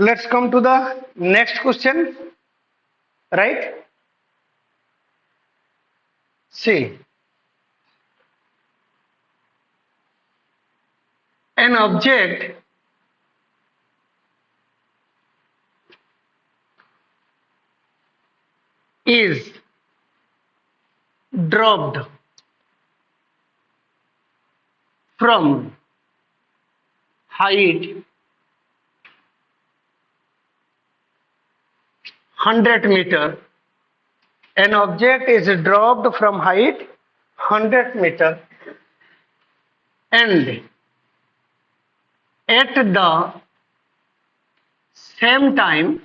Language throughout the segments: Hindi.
Let's come to the next question, right? See, an object is dropped from height 100 meter. An object is dropped from height 100 meter and at the same time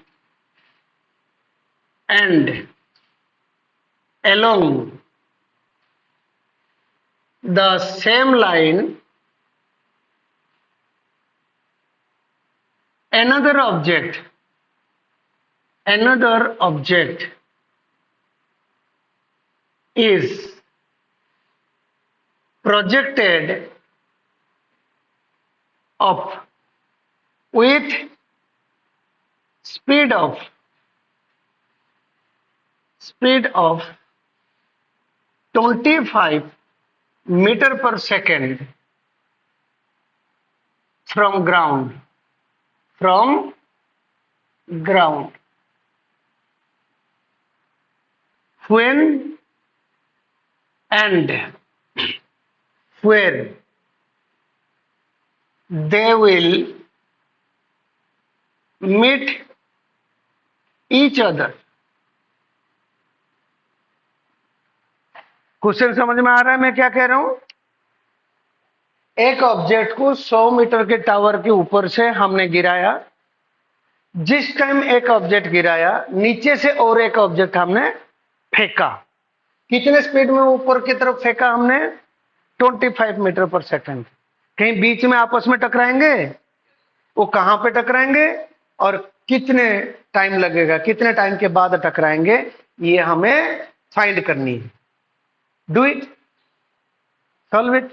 and along the same line another object another object is projected up with speed of speed of 25 meter per second from ground when and where they will meet each other. Question समझ में आ रहा है मैं क्या कह रहा हूं? एक ऑब्जेक्ट को 100 मीटर के टावर के ऊपर से हमने गिराया. जिस टाइम एक ऑब्जेक्ट गिराया नीचे से और एक ऑब्जेक्ट हमने फेंका. कितने स्पीड में ऊपर की तरफ फेंका हमने? 25 मीटर पर सेकंड. कहीं बीच में आपस में टकराएंगे? वो कहां पे टकराएंगे और कितने टाइम लगेगा, कितने टाइम के बाद टकराएंगे, ये हमें फाइंड करनी है. Do it, solve it.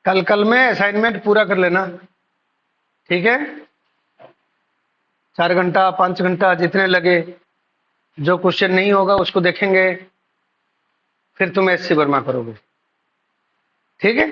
कल कल में असाइनमेंट पूरा कर लेना, ठीक है? 4 घंटा 5 घंटा जितने लगे. जो क्वेश्चन नहीं होगा उसको देखेंगे, फिर तुम एससी वर्मा करोगे, ठीक है?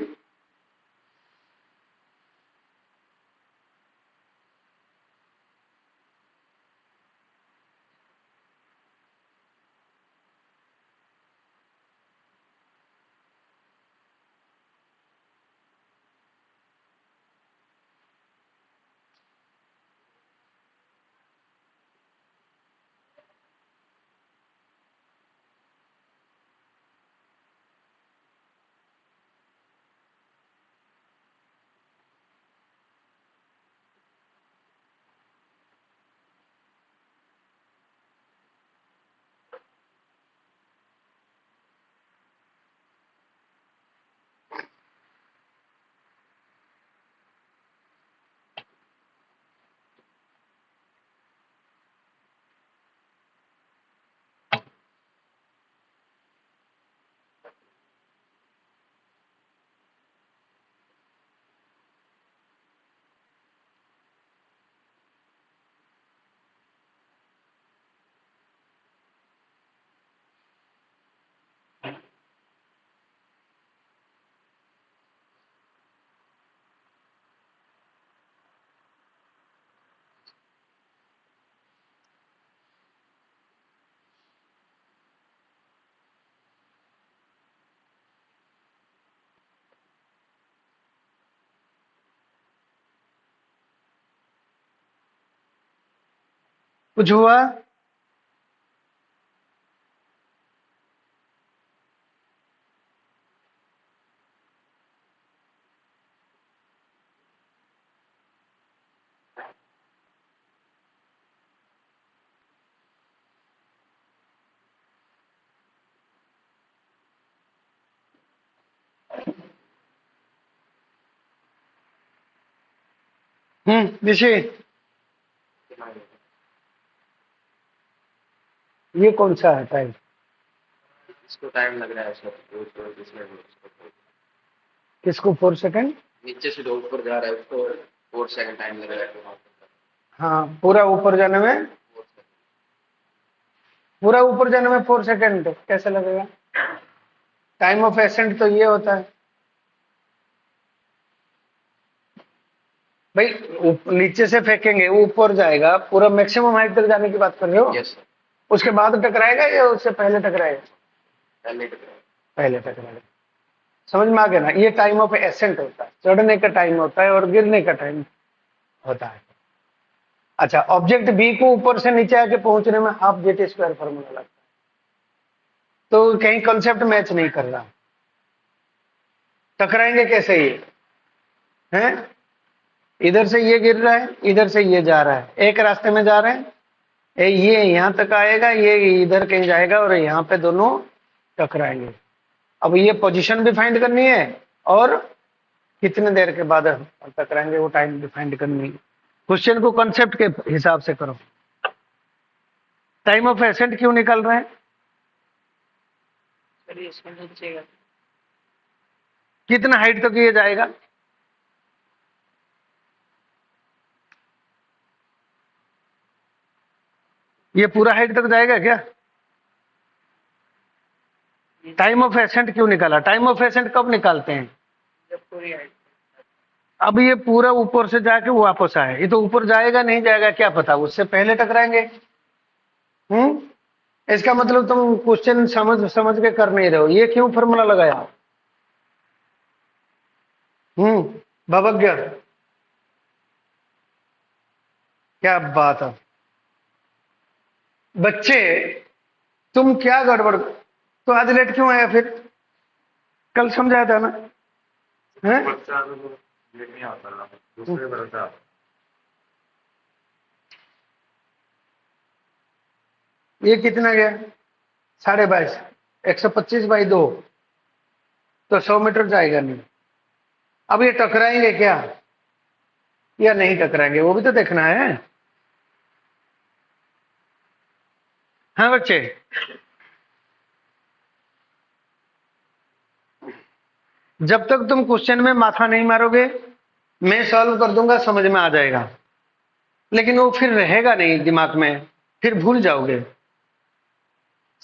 कुछ हुआ? ऋषि, ये कौन सा है टाइम? इसको टाइम लग रहा है सर, किसको 4 सेकंड? नीचे से जो ऊपर जा रहा है उसको 4 सेकंड टाइम लग रहा है। हाँ, पूरा ऊपर जाने में 4 सेकंड कैसे लगेगा? टाइम ऑफ एसेंट तो ये होता है भाई, नीचे से फेंकेंगे ऊपर जाएगा, पूरा मैक्सिमम हाइट तक जाने की बात कर रहे हो? Yes sir. उसके बाद टकराएगा या उससे पहले टकराएगा? पहले टकराएगा। समझ में आ गया ना? ये टाइम ऑफ एसेंट होता है, चढ़ने का टाइम होता है और गिरने का टाइम होता है। अच्छा, ऑब्जेक्ट बी को ऊपर से नीचे आके पहुंचने में हाफ जेट स्क्वायर फॉर्मूला लगता है, तो कहीं कंसेप्ट मैच नहीं कर रहा। टकराएंगे कैसे ये हैं? इधर से ये गिर रहा है, इधर से ये जा रहा है, एक रास्ते में जा रहे हैं, ये यहां तक आएगा, ये इधर कहीं जाएगा और यहाँ पे दोनों टकराएंगे। अब ये पोजीशन भी फाइंड करनी है और कितने देर के बाद टकराएंगे वो टाइम भी फाइंड करनी है। क्वेश्चन को कंसेप्ट के हिसाब से करो। टाइम ऑफ एसेंट क्यों निकल रहे हैं? कितना हाइट तक ये जाएगा? ये पूरा हाइट तक जाएगा क्या? टाइम ऑफ एसेंट क्यों निकाला? टाइम ऑफ एसेंट कब निकालते हैं? जब पूरी हाइट। अब ये पूरा ऊपर से जाके वापस आए, ये तो ऊपर जाएगा नहीं जाएगा क्या पता, उससे पहले टकराएंगे। इसका मतलब तुम क्वेश्चन समझ समझ के कर नहीं रहे हो। ये क्यों फॉर्मूला लगाया? भवज्ञ, क्या बात है बच्चे, तुम क्या गड़बड़, तो आज लेट क्यों आया फिर? कल समझाया था ना? हैं? ये कितना गया? 22.5, 125/2, तो 100 मीटर जाएगा नहीं। अब ये टकराएंगे क्या या नहीं टकराएंगे, वो भी तो देखना है। हाँ बच्चे, जब तक तुम क्वेश्चन में माथा नहीं मारोगे, मैं सॉल्व कर दूंगा, समझ में आ जाएगा, लेकिन वो फिर रहेगा नहीं दिमाग में, फिर भूल जाओगे।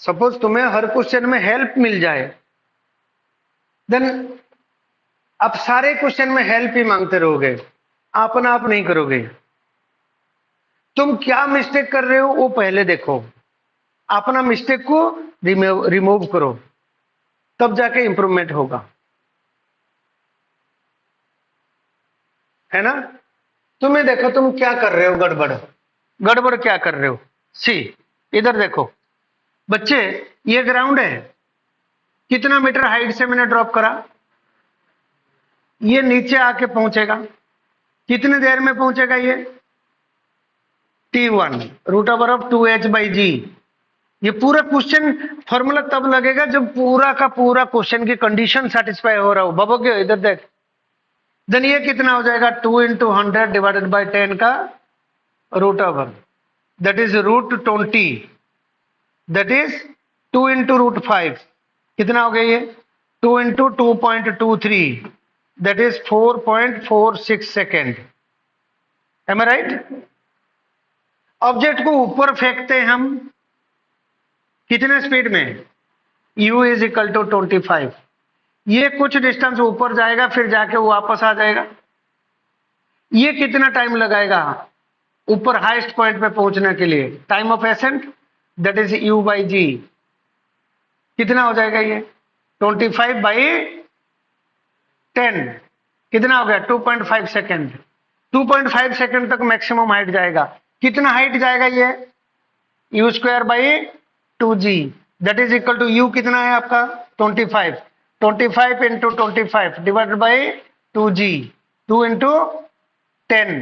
सपोज तुम्हें हर क्वेश्चन में हेल्प मिल जाए, देन अब सारे क्वेश्चन में हेल्प ही मांगते रहोगे, अपना आप नहीं करोगे। तुम क्या मिस्टेक कर रहे हो वो पहले देखो, अपना मिस्टेक को रिमूव करो, तब जाके इंप्रूवमेंट होगा, है ना? तुम्हें देखो तुम क्या कर रहे हो, गड़बड़ गड़बड़ क्या कर रहे हो। सी, इधर देखो बच्चे, ये ग्राउंड है, कितना मीटर हाइट से मैंने ड्रॉप करा, ये नीचे आके पहुंचेगा, कितने देर में पहुंचेगा ये? T1 √2h/g। ये पूरा क्वेश्चन फॉर्मूला तब लगेगा जब पूरा का पूरा क्वेश्चन की कंडीशन सेटिस्फाई हो रहा हो। बाबू इधर देख, देन ये कितना हो जाएगा? 2 × 100 / 10 का √, दैट इज √20, दैट इज 2 × √5, कितना हो गया ये? 2 × 2.23, that is 4.46 second. Am I right? Object को ऊपर फेंकते हैं हम कितने स्पीड में? u = 25। ये कुछ डिस्टेंस ऊपर जाएगा, फिर जाके वापस आ जाएगा। ये कितना टाइम लगाएगा ऊपर हाईएस्ट पॉइंट पे पहुंचने के लिए? Time of accent that is u/g, कितना हो जाएगा ये? 25/10, कितना हो गया? 2.5 सेकेंड। 2.5 सेकेंड तक मैक्सिमम हाइट जाएगा। कितना हाइट जाएगा ये? u square by 2g that is equal to u कितना है आपका 25 25 into 25 divided by 2g 2 into 10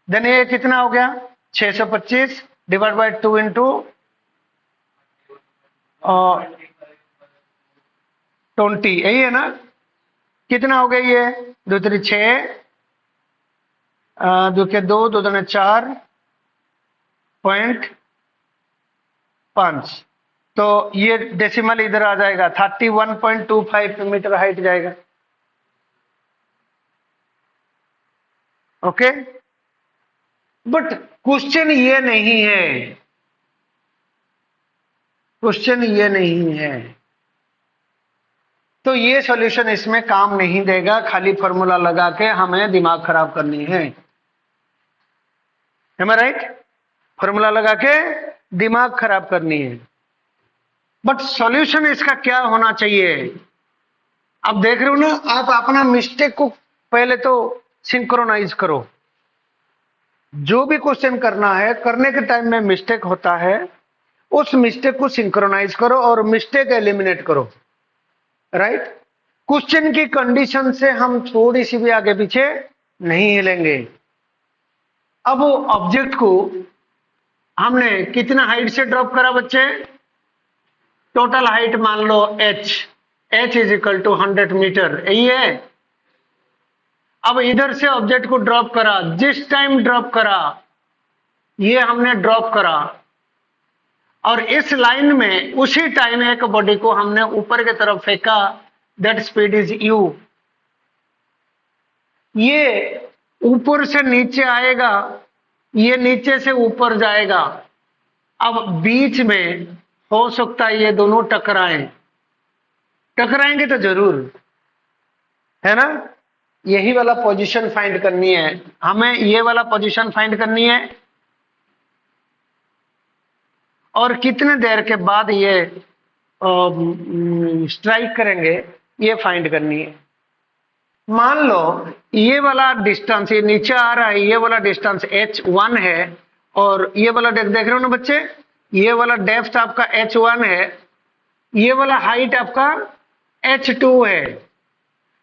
then ये कितना हो गया 625 डिवाइड बाई 2 इंटू 20 यही है ना कितना हो गया ये 2 3 6 2 के 2 2 दूनी 4.5 तो ये डेसिमल इधर आ जाएगा 31.25 मीटर हाइट जाएगा ओके बट क्वेश्चन ये नहीं है क्वेश्चन ये नहीं है तो ये सॉल्यूशन इसमें काम नहीं देगा खाली फॉर्मूला लगा के हमें दिमाग खराब करनी है am I right फॉर्मूला लगा के दिमाग खराब करनी है बट सॉल्यूशन इसका क्या होना चाहिए आप देख रहे हो ना आप अपना मिस्टेक को पहले तो सिंक्रोनाइज करो जो भी क्वेश्चन करना है करने के टाइम में मिस्टेक होता है उस मिस्टेक को सिंक्रोनाइज करो और मिस्टेक एलिमिनेट करो राइट क्वेश्चन की कंडीशन से हम थोड़ी सी भी आगे पीछे नहीं हिलेंगे अब वो ऑब्जेक्ट को हमने कितना हाइट से ड्रॉप करा बच्चे टोटल हाइट मान लो h is equal to 100 metre यही है अब इधर से ऑब्जेक्ट को ड्रॉप करा जिस टाइम ड्रॉप करा ये हमने ड्रॉप करा और इस लाइन में उसी टाइम एक बॉडी को हमने ऊपर की तरफ फेंका दैट स्पीड इज u ये ऊपर से नीचे आएगा ये नीचे से ऊपर जाएगा अब बीच में हो सकता है ये दोनों टकराएंगे तो जरूर है ना यही वाला पोजीशन फाइंड करनी है हमें ये वाला पोजीशन फाइंड करनी है और कितने देर के बाद ये स्ट्राइक करेंगे ये फाइंड करनी है मान लो ये वाला डिस्टेंस ये नीचे आ रहा है ये वाला डिस्टेंस h1 है और ये वाला देख रहे हो ना बच्चे ये वाला डेप्थ आपका h1 है ये वाला हाइट आपका h2 है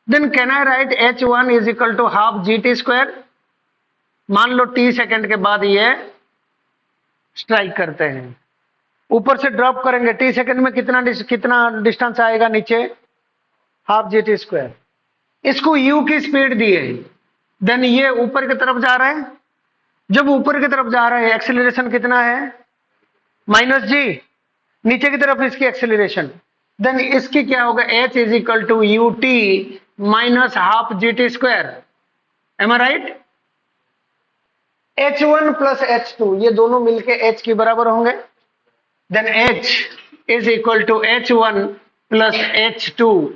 then can I right h1 is equal to half gt square मान लो t सेकंड के बाद ये स्ट्राइक करते हैं ऊपर से ड्रॉप करेंगे t सेकंड में कितना डिस्टेंस आएगा नीचे हाफ gt स्क्वायर इसको u की स्पीड दी है देन ये ऊपर की तरफ जा रहा है जब ऊपर की तरफ जा रहा है एक्सेलरेशन कितना है -g नीचे की तरफ इसकी एक्सेलरेशन देन इसकी क्या होगा h is equal to ut minus half gt square am I right h1 plus h2 ये दोनों मिलके h के बराबर होंगे then h is equal to h1 plus h2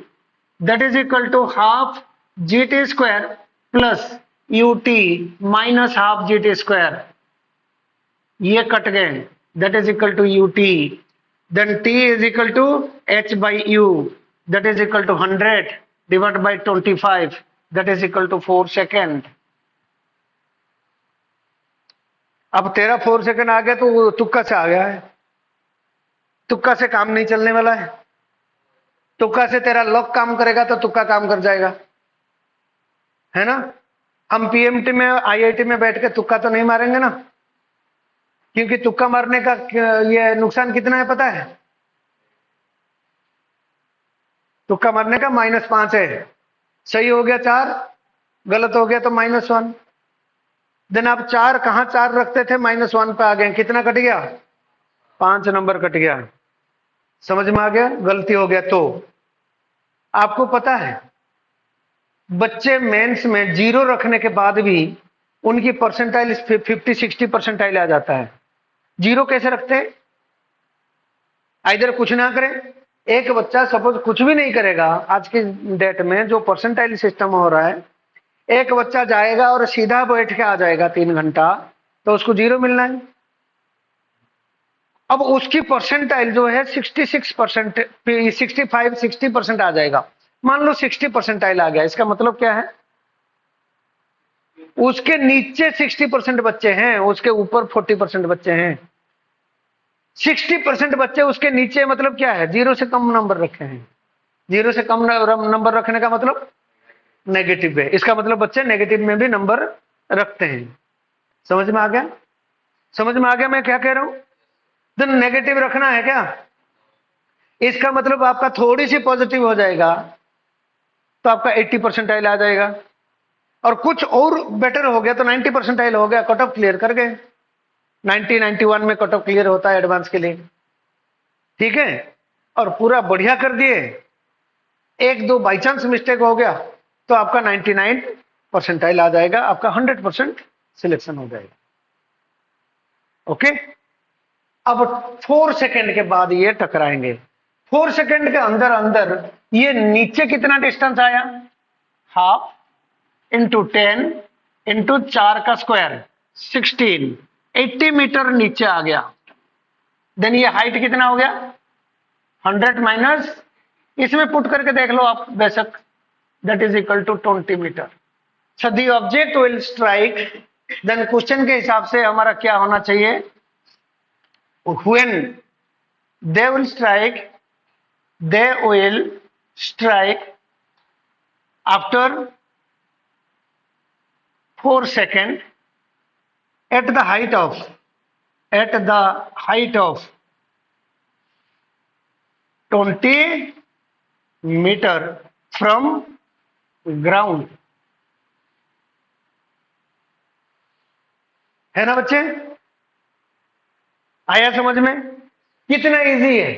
that is equal to half gt square plus ut minus half gt square ये कट गए that is equal to ut then t is equal to h by u that is equal to 100 divided by 25 that is equal to 4 second अब तेरा 4 सेकंड आ गया तो वो तुक्का से आ गया है तुक्का से काम नहीं चलने वाला है तुक्का से तेरा लॉक काम करेगा तो तुक्का काम कर जाएगा है ना हम पीएमटी में आईआईटी में बैठ के तुक्का तो नहीं मारेंगे ना क्योंकि तुक्का मारने का ये नुकसान कितना है पता है तुक्का मारने का -5 है सही हो गया 4 गलत हो गया तो -1 देन आप 4 कहां 4 रखते थे -1 पे आ गए कितना कट गया 5 नंबर कट गया समझ में आ गया गलती हो गया तो आपको पता है बच्चे मेंस में 0 रखने के बाद भी उनकी परसेंटाइल 50-60 परसेंटाइल आ जाता है 0 कैसे रखते हैं इधर कुछ ना करें एक बच्चा सपोज कुछ भी नहीं करेगा आज की डेट में जो परसेंटाइल सिस्टम हो रहा है एक बच्चा जाएगा और सीधा बैठ के आ जाएगा 3 घंटा तो उसको 0 मिलना है अब उसकी परसेंटाइल जो है 66% 65-60% आ जाएगा मान लो 60 परसेंटाइल आ गया इसका मतलब क्या है उसके नीचे 60% बच्चे हैं उसके ऊपर 40% बच्चे हैं 60% बच्चे उसके नीचे, मतलब क्या है, 0 से कम नंबर रखे हैं। 0 से कम नंबर रखने का मतलब नेगेटिव है, इसका मतलब बच्चे नेगेटिव में भी नंबर रखते हैं। समझ में आ गया? समझ में आ गया मैं क्या कह रहा हूं? तो नेगेटिव रखना है क्या, इसका मतलब आपका थोड़ी सी पॉजिटिव हो जाएगा तो आपका 80 परसेंटाइल आ जाएगा, और कुछ और बेटर हो गया तो 90 परसेंटाइल हो गया, कट ऑफ क्लियर कर गए। 90 91 में कट ऑफ क्लियर होता है एडवांस के लिए, ठीक है। और पूरा बढ़िया कर दिए, एक दो बाई चांस मिस्टेक हो गया तो आपका 99 परसेंटाइल आ जाएगा, आपका 100% सिलेक्शन हो जाएगा। ओके, अब 4 सेकंड के बाद ये टकराएंगे। 4 सेकंड के अंदर अंदर ये नीचे कितना डिस्टेंस आया, हाफ इंटू 10 इंटू 4 का स्क्वायर 16, 80 मीटर नीचे आ गया। देन ये हाइट कितना हो गया, 100 माइनस, इसमें पुट करके देख लो आप बेशक, that is equal to 20 metre. So the object will strike, then question के हिसाब से हमारा क्या होना चाहिए, when they will strike, they will strike after 4 seconds at the height of 20 meter from ground। है ना बच्चे, आया समझ में? कितना इजी है,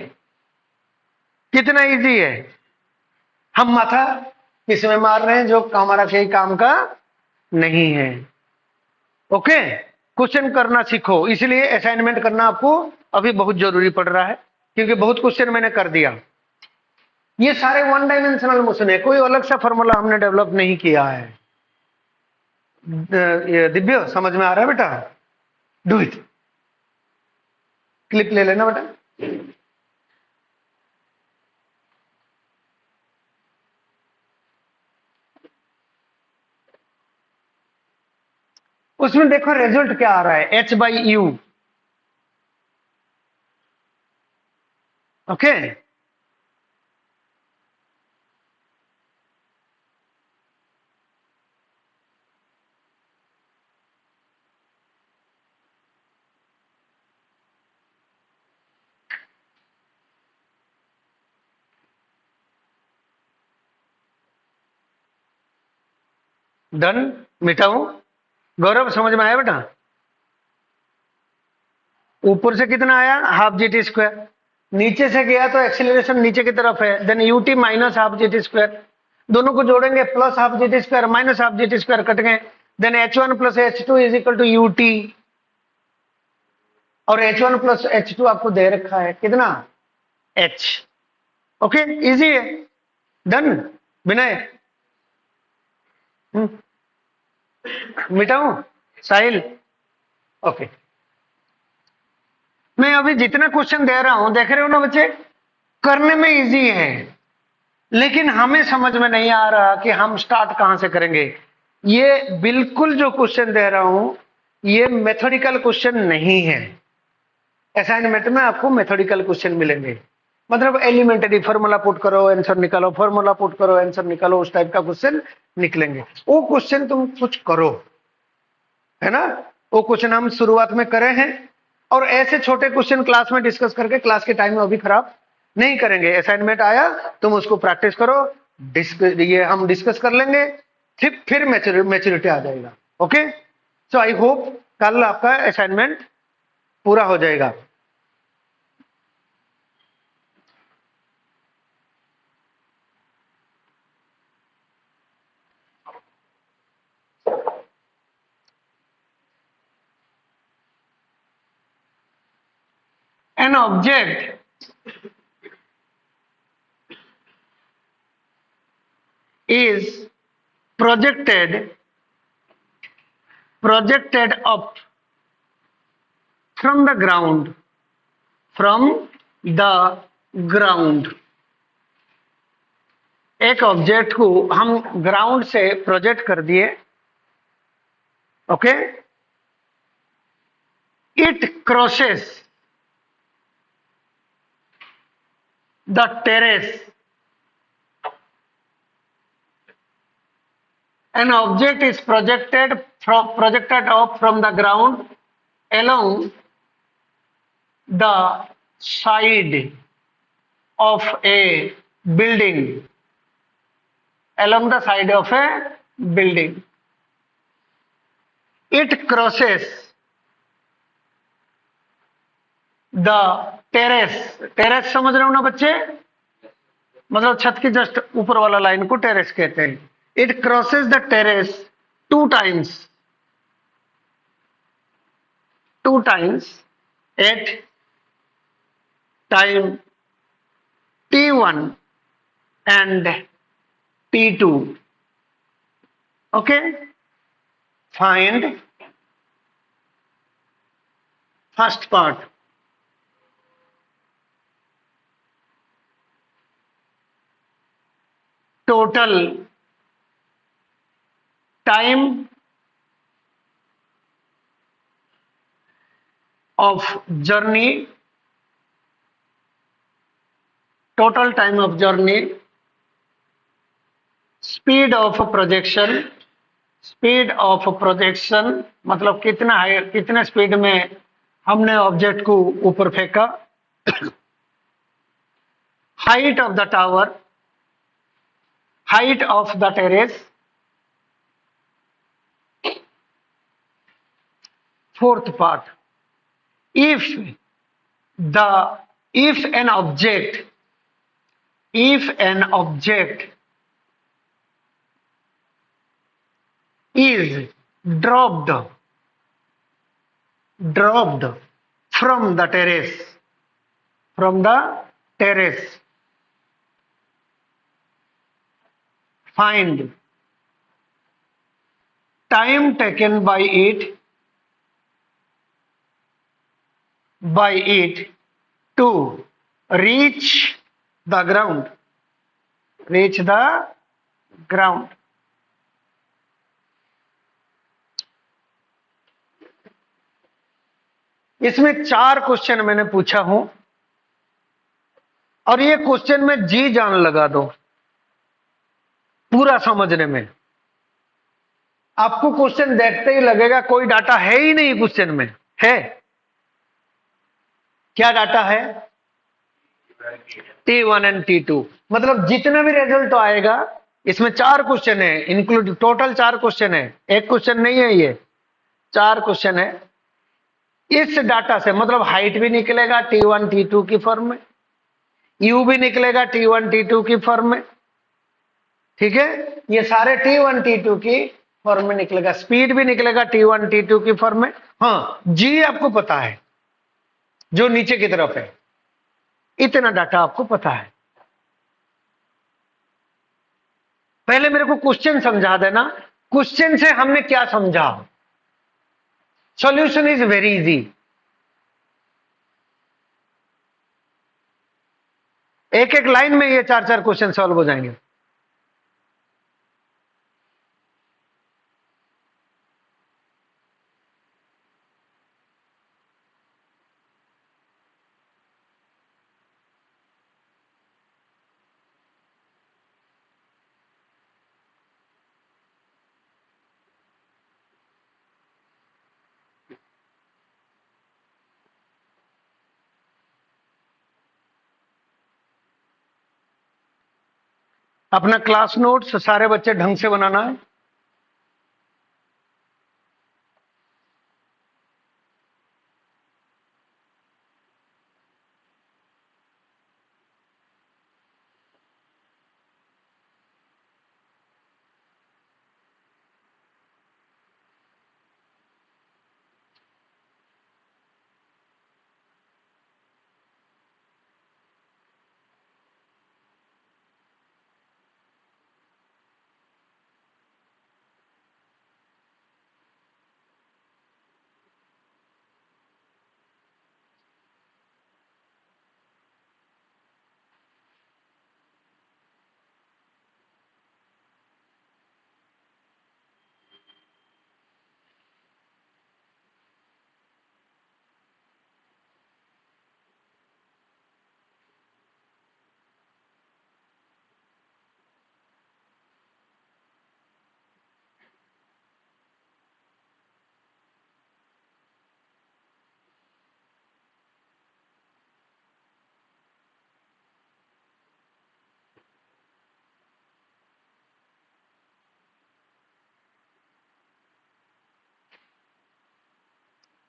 कितना इजी है। हम माथा किसमें मार रहे हैं जो हमारा सही काम का नहीं है। ओके, क्वेश्चन करना सीखो, इसलिए असाइनमेंट करना आपको अभी बहुत जरूरी पड़ रहा है, क्योंकि बहुत क्वेश्चन मैंने कर दिया। ये सारे वन डायमेंशनल मोशन है, कोई अलग सा फॉर्मूला हमने डेवलप नहीं किया है। ये दिव्य समझ में आ रहा है बेटा, डू इट। क्लिप ले लेना बेटा। उसमें देखो रिजल्ट क्या आ रहा है, h/u। Okay, done, मिटाऊं? गौरव समझ में आया बेटा? ऊपर से कितना आया, हाफ जी टी स्क्वायर, नीचे से गया तो एक्सीलरेशन नीचे की तरफ है, then u t minus half G T square, दोनों को जोड़ेंगे plus half G T square minus half G T square cut गए, then h1 plus h2 is equal to u t, और h1 प्लस h2 आपको दे रखा है कितना, h। ओके, इजी है। डन विनय, मिटाऊं साहिल? ओके, मैं अभी जितना क्वेश्चन दे रहा हूं देख रहे हो ना बच्चे, करने में इजी है, लेकिन हमें समझ में नहीं आ रहा कि हम स्टार्ट कहां से करेंगे। ये बिल्कुल जो क्वेश्चन दे रहा हूं ये मेथोडिकल क्वेश्चन नहीं है। असाइनमेंट में आपको मेथोडिकल क्वेश्चन मिलेंगे, मतलब एलिमेंटरी फॉर्मूला पुट करो आंसर निकालो, फॉर्मूला पुट करो आंसर निकालो, उस टाइप का क्वेश्चन निकलेंगे। वो क्वेश्चन तुम कुछ करो, है ना, वो क्वेश्चन हम शुरुआत में करे हैं, और ऐसे छोटे क्वेश्चन क्लास में डिस्कस करके क्लास के टाइम में अभी खराब नहीं करेंगे। असाइनमेंट आया तुम उसको प्रैक्टिस करो, ये हम डिस्कस कर लेंगे, फिर मैच्योरिटी आ जाएगा। ओके, सो आई होप कल आपका असाइनमेंट पूरा हो जाएगा। An object is projected up from the ground, एक ऑब्जेक्ट को हम ग्राउंड से प्रोजेक्ट कर दिए। Okay, it crosses the terrace. An object is projected up from the ground along the side of a building. Along the side of a building. It crosses the terrace. Terrace समझ रहे हो ना बच्चे? मतलब छत की जस्ट ऊपर वाला लाइन को टेरेस कहते हैं. It crosses the terrace two times at time t1 and t2. Okay, find first part. Total time of journey, total time of journey, speed of projection, speed of projection मतलब कितने स्पीड में हमने ऑब्जेक्ट को ऊपर फेंका. Height of the tower, height of the terrace. Fourth part, if an object is dropped from the terrace, find time taken by it to reach the ground. इसमें 4 क्वेश्चन मैंने पूछा हूं और ये क्वेश्चन में जी जान लगा दो पूरा समझने में. आपको क्वेश्चन देखते ही लगेगा कोई डाटा है ही नहीं क्वेश्चन में. है क्या डाटा है? T1 and T2. मतलब जितना भी रिजल्ट आएगा इसमें 4 क्वेश्चन है, इंक्लूड टोटल 4 क्वेश्चन है. एक क्वेश्चन नहीं है, ये 4 क्वेश्चन है. इस डाटा से मतलब हाइट भी निकलेगा T1 T2 की फॉर्म में, यू भी निकलेगा T1 T2 की फॉर्म में. ठीक है, ये सारे T1 T2 की फॉर्म में निकलेगा. स्पीड भी निकलेगा T1 T2 की फॉर्म में. हाँ, जी आपको पता है जो नीचे की तरफ है, इतना डाटा आपको पता है. पहले मेरे को क्वेश्चन समझा देना. क्वेश्चन से हमने क्या समझा? Solution is very easy. एक एक लाइन में ये 4 क्वेश्चन सॉल्व हो जाएंगे. अपना क्लास नोट्स सारे बच्चे ढंग से बनाना है.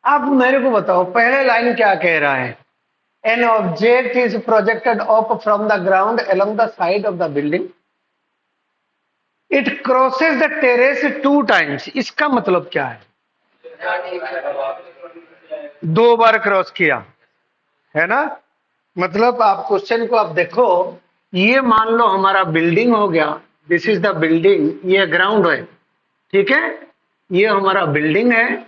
अब मेरे को बताओ पहले लाइन क्या कह रहा है, N object is projected up from the ground along the side of the building, it crosses the terrace 2 times. इसका मतलब क्या है? 2 बार क्रॉस किया है ना। मतलब आप क्वेश्चन को आप देखो, ये मान लो हमारा बिल्डिंग हो गया, दिस इज द बिल्डिंग, ये ग्राउंड है, ठीक है, ये हमारा बिल्डिंग है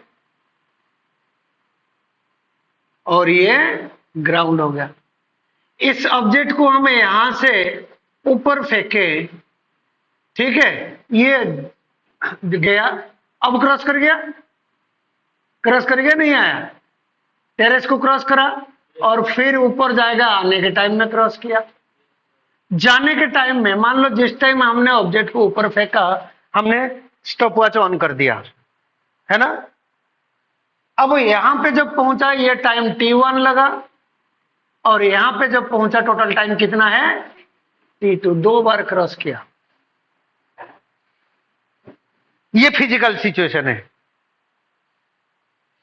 और ये ग्राउंड हो गया। इस ऑब्जेक्ट को हमें यहां से ऊपर फेंके, ठीक है, ये गया, अब क्रॉस कर गया, क्रॉस कर गया, नहीं आया, टेरेस को क्रॉस करा और फिर ऊपर जाएगा, आने के टाइम में क्रॉस किया। जाने के टाइम में मान लो जिस टाइम हमने ऑब्जेक्ट को ऊपर फेंका, हमने स्टॉप वॉच ऑन कर दिया, है ना। अब यहां पे जब पहुंचा ये टाइम T1 लगा और यहां पे जब पहुंचा टोटल टाइम कितना है? T2। 2 बार क्रॉस किया। ये फिजिकल सिचुएशन है।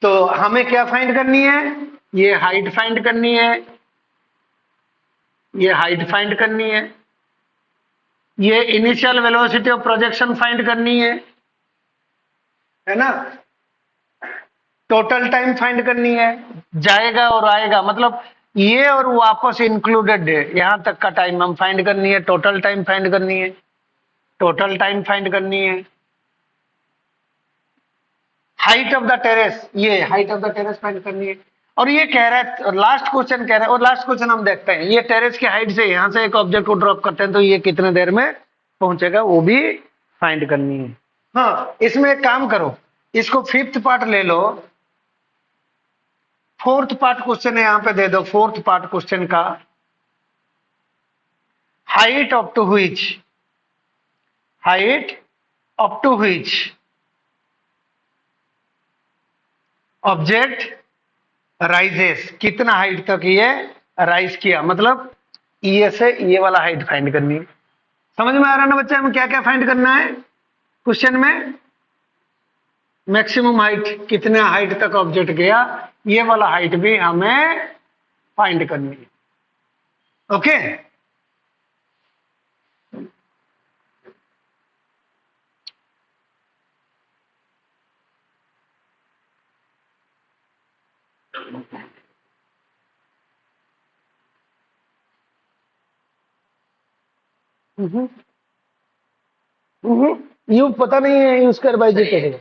तो हमें क्या फाइंड करनी है? ये हाइट फाइंड करनी है, ये हाइट फाइंड करनी है, ये initial velocity of projection find करनी है ना, टोटल टाइम फाइंड करनी है, जाएगा और आएगा, मतलब ये और वापस इंक्लूडेड है, यहां तक का टाइम हम फाइंड करनी है, टोटल टाइम फाइंड करनी है, टोटल टाइम फाइंड करनी है, हाइट ऑफ द टेरेस, ये height of the terrace find करनी है। और ये कह रहा है, लास्ट क्वेश्चन कह रहा है, और लास्ट क्वेश्चन हम देखते हैं, ये टेरेस की हाइट से यहां से एक ऑब्जेक्ट को ड्रॉप करते हैं तो ये कितने देर में पहुंचेगा, वो भी फाइंड करनी है। हाँ, इसमें एक काम करो, इसको 5th पार्ट ले लो, 4th पार्ट क्वेश्चन है यहां पे दे दो, 4th पार्ट क्वेश्चन का, height up to which, height up to which object rises, कितना हाइट तक ये राइज किया, मतलब ये से ये वाला हाइट फाइंड करनी है। समझ में आ रहा ना बच्चे, हमें क्या क्या फाइंड करना है क्वेश्चन में? मैक्सिमम हाइट, कितने हाइट तक ऑब्जेक्ट गया, ये वाला हाइट भी हमें फाइंड करनी है। ओके, यू पता नहीं है, यूज कर बाई जी कैसे,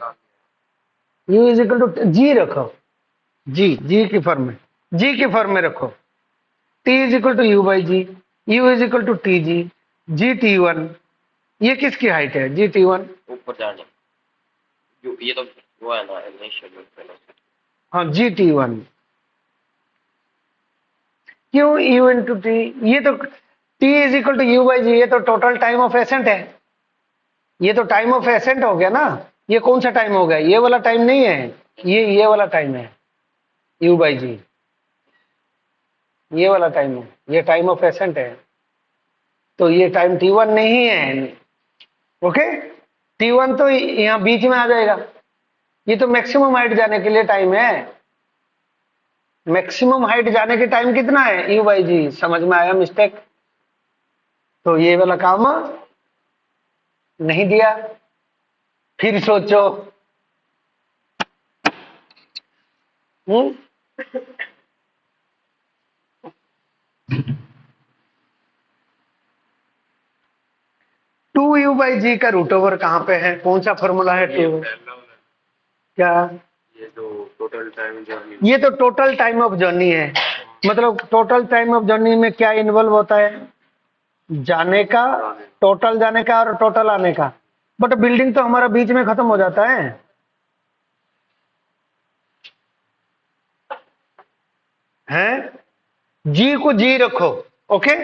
यू इज इक्वल टू जी रखो, जी की फॉर्म में, जी की फॉर्म में रखो, T is equal to you by G, U is equal to T G, G T1, ये किसकी हाइट है? जी T1, ऊपर जाने ये तो वो है ना इनिशियल वेलोसिटी। हाँ जी T1, क्यों यू इंटू टी, ये तो t is equal to you by g, ये तो टोटल टाइम ऑफ एसेंट है, ये तो टाइम ऑफ एसेंट हो गया ना। ये कौन सा टाइम हो गया? ये वाला टाइम नहीं है, ये वाला टाइम है, यू बाई जी, ये वाला टाइम है, ये टाइम ऑफ एसेंट है, तो ये टाइम T1 नहीं है। ओके, T1 तो यहाँ बीच में आ जाएगा, ये तो मैक्सिमम हाइट जाने के लिए टाइम है, मैक्सिमम हाइट जाने के टाइम कितना है? यू बाई जी। समझ में आया मिस्टेक? तो ये वाला काम नहीं दिया, फिर सोचो। हम्म, 2u/g का रूट ओवर कहाँ पे है? कौन सा फॉर्मूला है? टू क्या? ये तो टोटल टाइम जर्नी, ये तो टोटल टाइम ऑफ जर्नी है, मतलब टोटल टाइम ऑफ जर्नी में क्या इन्वॉल्व होता है? जाने का, टोटल जाने का और टोटल आने का। बट बिल्डिंग तो हमारा बीच में खत्म हो जाता है? जी को जी रखो, ओके,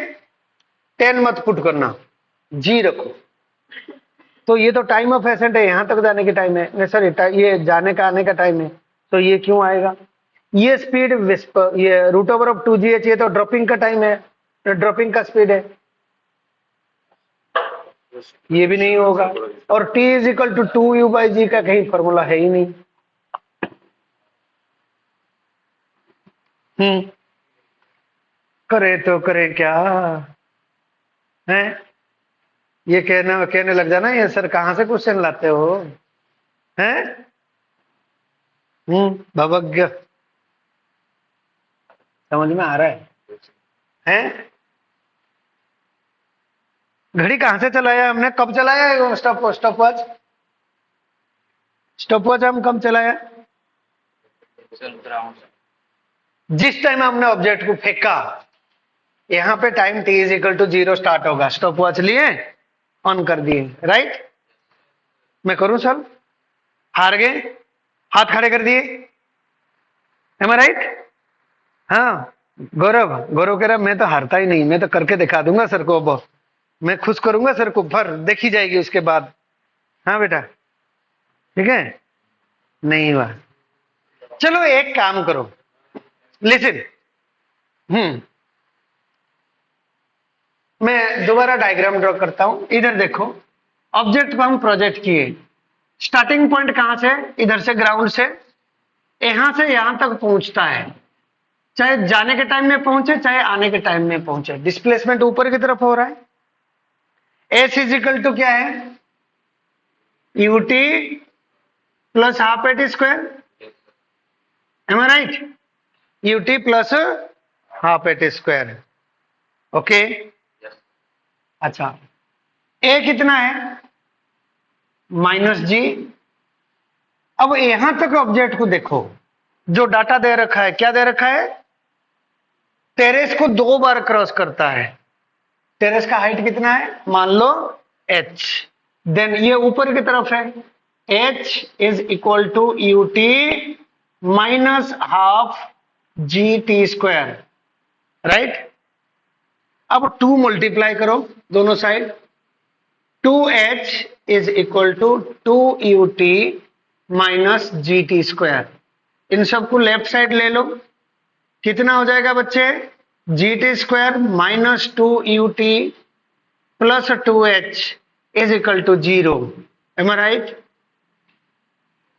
10 मत पुट करना, जी रखो। तो ये तो टाइम ऑफ एसेंट है, यहां तक जाने की टाइम है, नहीं सॉरी, ये जाने का आने का टाइम है, तो ये क्यों आएगा? ये स्पीड, ये रूट ओवर ऑफ 2gh, ये तो ड्रॉपिंग का टाइम है, ड्रॉपिंग का स्पीड है, ये भी नहीं होगा। और t is equal to 2u/g का कहीं फॉर्मूला है ही नहीं। करे तो करे क्या है? ये कहने लग जाना, ये सर कहाँ से क्वेश्चन लाते हो हैं? भवज्ञ, समझ में आ रहा है? घड़ी कहाँ से चलाया हमने, कब चलाया है स्टॉपवॉच? स्टॉपवॉच हम कब चलाया? जिस टाइम हमने ऑब्जेक्ट को फेंका, यहां पे time t is equal to 0 start होगा, स्टॉपवॉच लिए ऑन कर दिए, राइट? मैं करूं सर? हार गए, हाथ खड़े कर दिए, एम आई राइट? हाँ, गौरव कह रहा मैं तो हारता ही नहीं, मैं तो करके दिखा दूंगा सर को, अब मैं खुश करूंगा सर को, फिर देखी जाएगी उसके बाद। हाँ बेटा, ठीक है, नहीं हुआ। चलो एक काम करो, लिसन, मैं दोबारा डायग्राम ड्रॉ करता हूं। इधर देखो, ऑब्जेक्ट को हम प्रोजेक्ट किए, स्टार्टिंग पॉइंट कहां से? इधर से, ग्राउंड से, यहां से यहां तक पहुंचता है, चाहे जाने के टाइम में पहुंचे चाहे आने के टाइम में पहुंचे, डिस्प्लेसमेंट ऊपर की तरफ हो रहा है। एस इजिकल टू क्या है? U t plus half a t square, am I right? U t plus half a t square, okay. अच्छा, ए कितना है? -g। अब यहां तक ऑब्जेक्ट को देखो, जो डाटा दे रखा है, क्या दे रखा है? टेरेस को 2 बार क्रॉस करता है। टेरेस का हाइट कितना है? मान लो h, देन ये ऊपर की तरफ है, h is equal to ut minus half gt square, right? अब 2 मल्टीप्लाई करो दोनों side, 2h is equal to 2ut minus gt square. इन सबको लेफ्ट साइड ले लो, कितना हो जाएगा बच्चे? gt square minus 2ut plus 2h is equal to 0, am I right?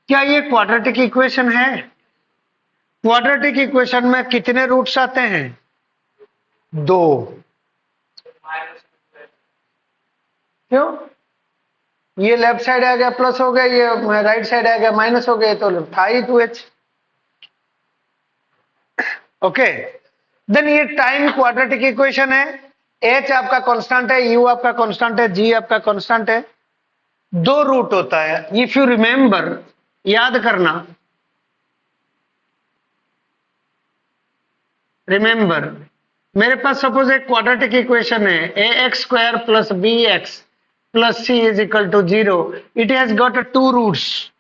क्या ये क्वाड्रेटिक इक्वेशन है? क्वाड्रेटिक इक्वेशन में कितने रूट्स आते हैं? 2। क्यों? ये लेफ्ट साइड आ गया प्लस हो गया, ये राइट साइड आ गया माइनस हो गया, तो था ही 2h, ओके। देन ये टाइम क्वाड्रेटिक इक्वेशन है, h आपका कांस्टेंट है, u आपका कांस्टेंट है, g आपका कांस्टेंट है, 2 रूट होता है। इफ यू रिमेंबर, याद करना, रिमेंबर, मेरे पास सपोज एक क्वाड्रेटिक इक्वेशन है, ax square plus bx plus c is equal to 0। It has got 2 roots.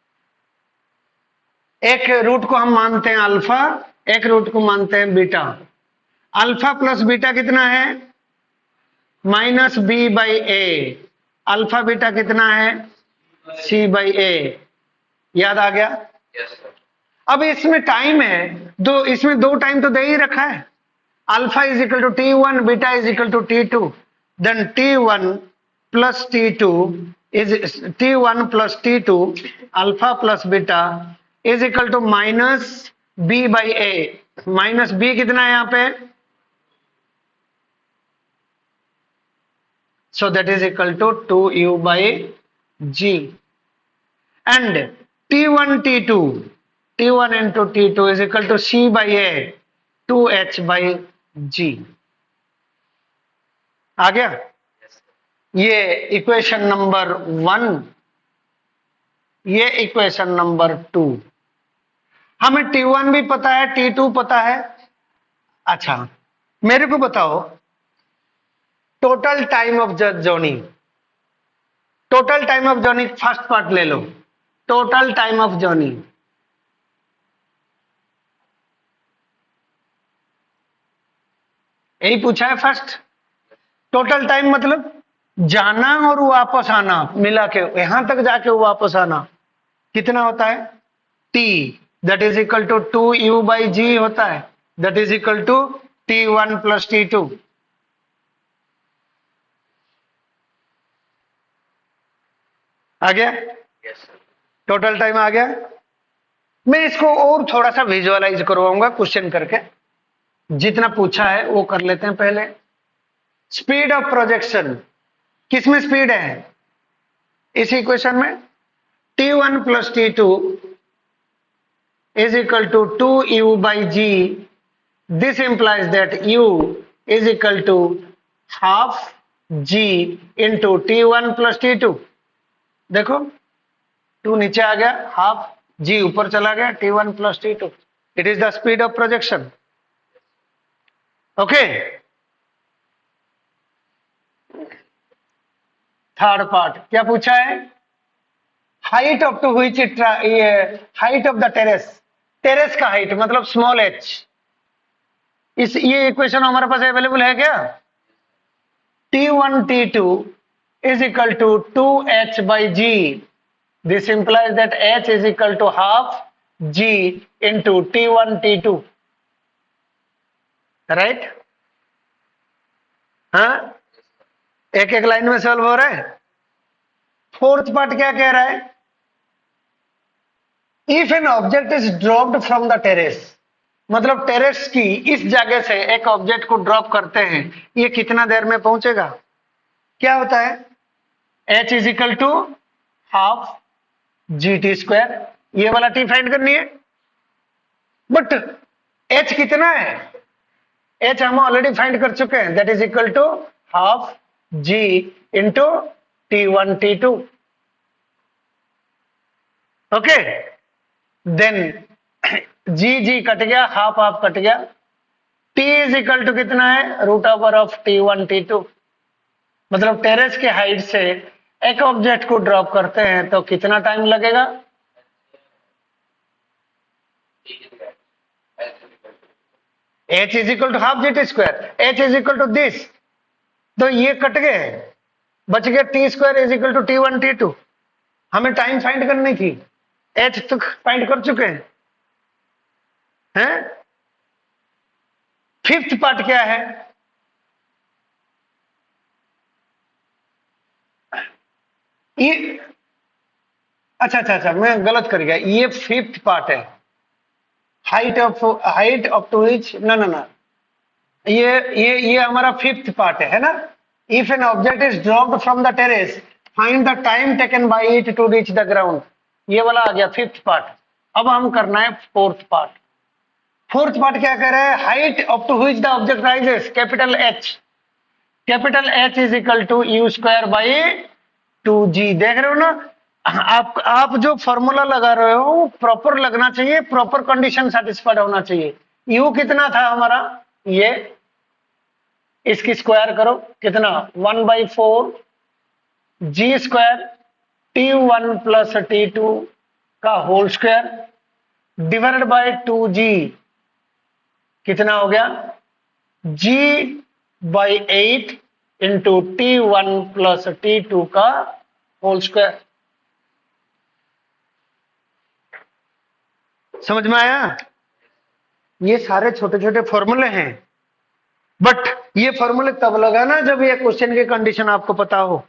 एक रूट को हम मानते हैं अल्फा, एक रूट को मानते हैं बीटा। अल्फा प्लस बीटा कितना है? Minus B by A. Alpha beta कितना है? C by A. याद आ गया? अब इसमें टाइम है दो, इसमें 2 टाइम तो दे ही रखा है, alpha is equal to t1, beta is equal to t2, then t1 plus t2 is t1 plus t2 alpha plus beta is equal to minus b by A. Minus b कितना है यहाँ पे? so that is equal to 2u by g, and t1 into t2 is equal to c by a 2h by g। आ गया? ये इक्वेशन नंबर 1, ये इक्वेशन नंबर 2। हमें t1 भी पता है, t2 पता है। अच्छा, मेरे को बताओ total time of journey, total time of journey first part ले लो, टोटल टाइम ऑफ जर्नी। यही पूछा है फर्स्ट। टोटल टाइम मतलब जाना और वापस आना मिला के, यहां तक जाके वापस आना कितना होता है? t, that is equal to 2u by g होता है, that is equal to t1 plus t2। आ गया? टोटल टाइम आ गया। मैं इसको और थोड़ा सा विजुअलाइज करवाऊंगा क्वेश्चन करके, जितना पूछा है वो कर लेते हैं पहले। स्पीड ऑफ प्रोजेक्शन, किसमें स्पीड है इस इक्वेशन में? T1 plus T2 is equal to 2u by g. This implies that u is equal to half g into T1 plus T2। देखो 2 नीचे आ गया, हाफ g ऊपर चला गया, T1 plus T2। It is the speed of projection. Okay, third part क्या पूछा है? हाइट ऑफ टू व्हिच ये height of the terrace, terrace का हाइट मतलब स्मॉल h। इस ये इक्वेशन हमारे पास अवेलेबल है क्या? T1 T2 is equal to 2h by g. This implies that h is equal to half g into T1 T2, right? हाँ, एक एक लाइन में सॉल्व हो रहा है। फोर्थ पार्ट क्या कह रहा है? If an object is dropped from the terrace, मतलब टेरेस की इस जगह से एक ऑब्जेक्ट को ड्रॉप करते हैं, ये कितना देर में पहुंचेगा? क्या होता है? h is equal to half G T square. ये वाला t फाइंड करनी है, बट h कितना है? h हम ऑलरेडी फाइंड कर चुके हैं, that is equal to half g into T1 T2। Okay, then G cut गया, हाफ हाफ कट गया। t इज इक्वल टू कितना है? Root over of T1 T2। मतलब टेरेस के हाइट से एक ऑब्जेक्ट को ड्रॉप करते हैं तो कितना टाइम लगेगा? h is equal to half G T square, h is equal to this, तो ये कट गए, बच गया T square is equal to T1 T2। हमें टाइम फाइंड करनी थी, h तो फाइंड कर चुके हैं। फिफ्थ पार्ट क्या है? ये अच्छा, मैं गलत कर गया, ये फिफ्थ पार्ट है। हाइट ऑफ टू व्हिच, ना, ये हमारा फिफ्थ पार्ट है ना? If an object is dropped from the terrace, find the time taken by it to reach the ground. ये वाला आ गया फिफ्थ पार्ट। अब हम करना है फोर्थ पार्ट। फोर्थ पार्ट क्या कह रहा है? Height of to which the object rises, capital H। Capital H is equal to U square by 2g। देख रहे हो ना, आप जो फॉर्मूला लगा रहे हो प्रॉपर लगना चाहिए, प्रॉपर कंडीशन सेटिस्फाइड होना चाहिए। u कितना था हमारा? ये इसकी स्क्वायर करो, कितना? 1/4 g square T1 plus T2 का whole square divided by 2g, कितना हो गया? g/8 into T1 plus T2 का होल स्क्वायर। समझ में आया? ये सारे छोटे छोटे फॉर्मूले हैं, बट ये फॉर्मूले तब लगाना जब ये क्वेश्चन की कंडीशन आपको पता हो।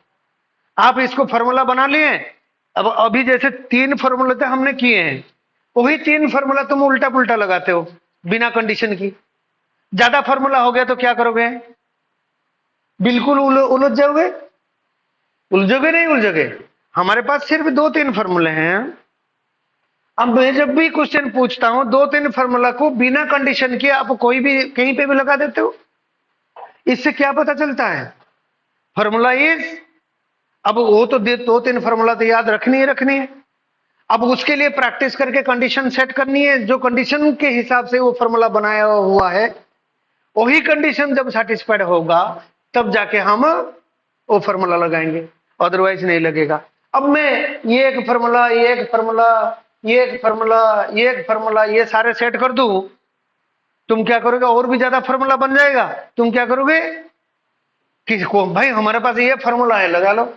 आप इसको फॉर्मूला बना लिए, अब अभी जैसे 3 फॉर्मूले थे हमने किए हैं, वही 3 फॉर्मूला तुम उल्टा पुल्टा लगाते हो बिना कंडीशन की। ज्यादा फॉर्मूला हो गया तो क्या करोगे? बिल्कुल उलझ जाओगे। उलझोगे नहीं उलझोगे? हमारे पास सिर्फ 2-3 फॉर्मूले हैं। अब मैं जब भी क्वेश्चन पूछता हूं 2-3 फॉर्मूला को बिना कंडीशन के आप कोई भी कहीं पे भी लगा देते हो। इससे क्या पता चलता है? फॉर्मूला इज, अब वो तो 2-3 फॉर्मूला तो याद रखनी है। अब उसके लिए प्रैक्टिस करके कंडीशन सेट करनी है, जो कंडीशन के हिसाब से वो फॉर्मूला बनाया हुआ है, वही कंडीशन जब सेटिस्फाइड होगा तब जाके हम वो फॉर्मूला लगाएंगे, अदरवाइज नहीं लगेगा। अब मैं ये एक फॉर्मूला, ये एक फॉर्मूला, ये एक फॉर्मूला, ये एक फॉर्मूला, ये सारे सेट कर दूं, तुम क्या करोगे? और भी ज्यादा फॉर्मूला बन जाएगा। तुम क्या करोगे? किसको भाई हमारे पास ये फॉर्मूला है लगा लो,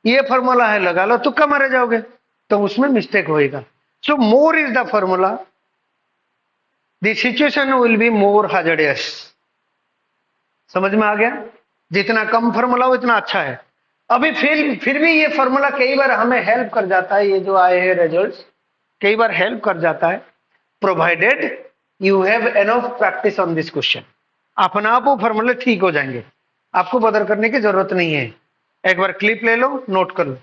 ये फॉर्मूला है लगा लो, तुक्का मारे जाओगे तो उसमें मिस्टेक होएगा। So more is the formula, the situation will be more hazardous. समझ में आ गया? जितना कम फॉर्मूला हो इतना अच्छा है। अभी फिर भी ये फॉर्मूला कई बार हमें हेल्प कर जाता है, ये जो आए हैं रिजल्ट्स कई बार हेल्प कर जाता है, provided you have enough practice on this question. अपने आप वो फॉर्मूले ठीक हो जाएंगे, आपको बदल करने की जरूरत नहीं है। एक बार क्लिप ले लो, नोट कर लो।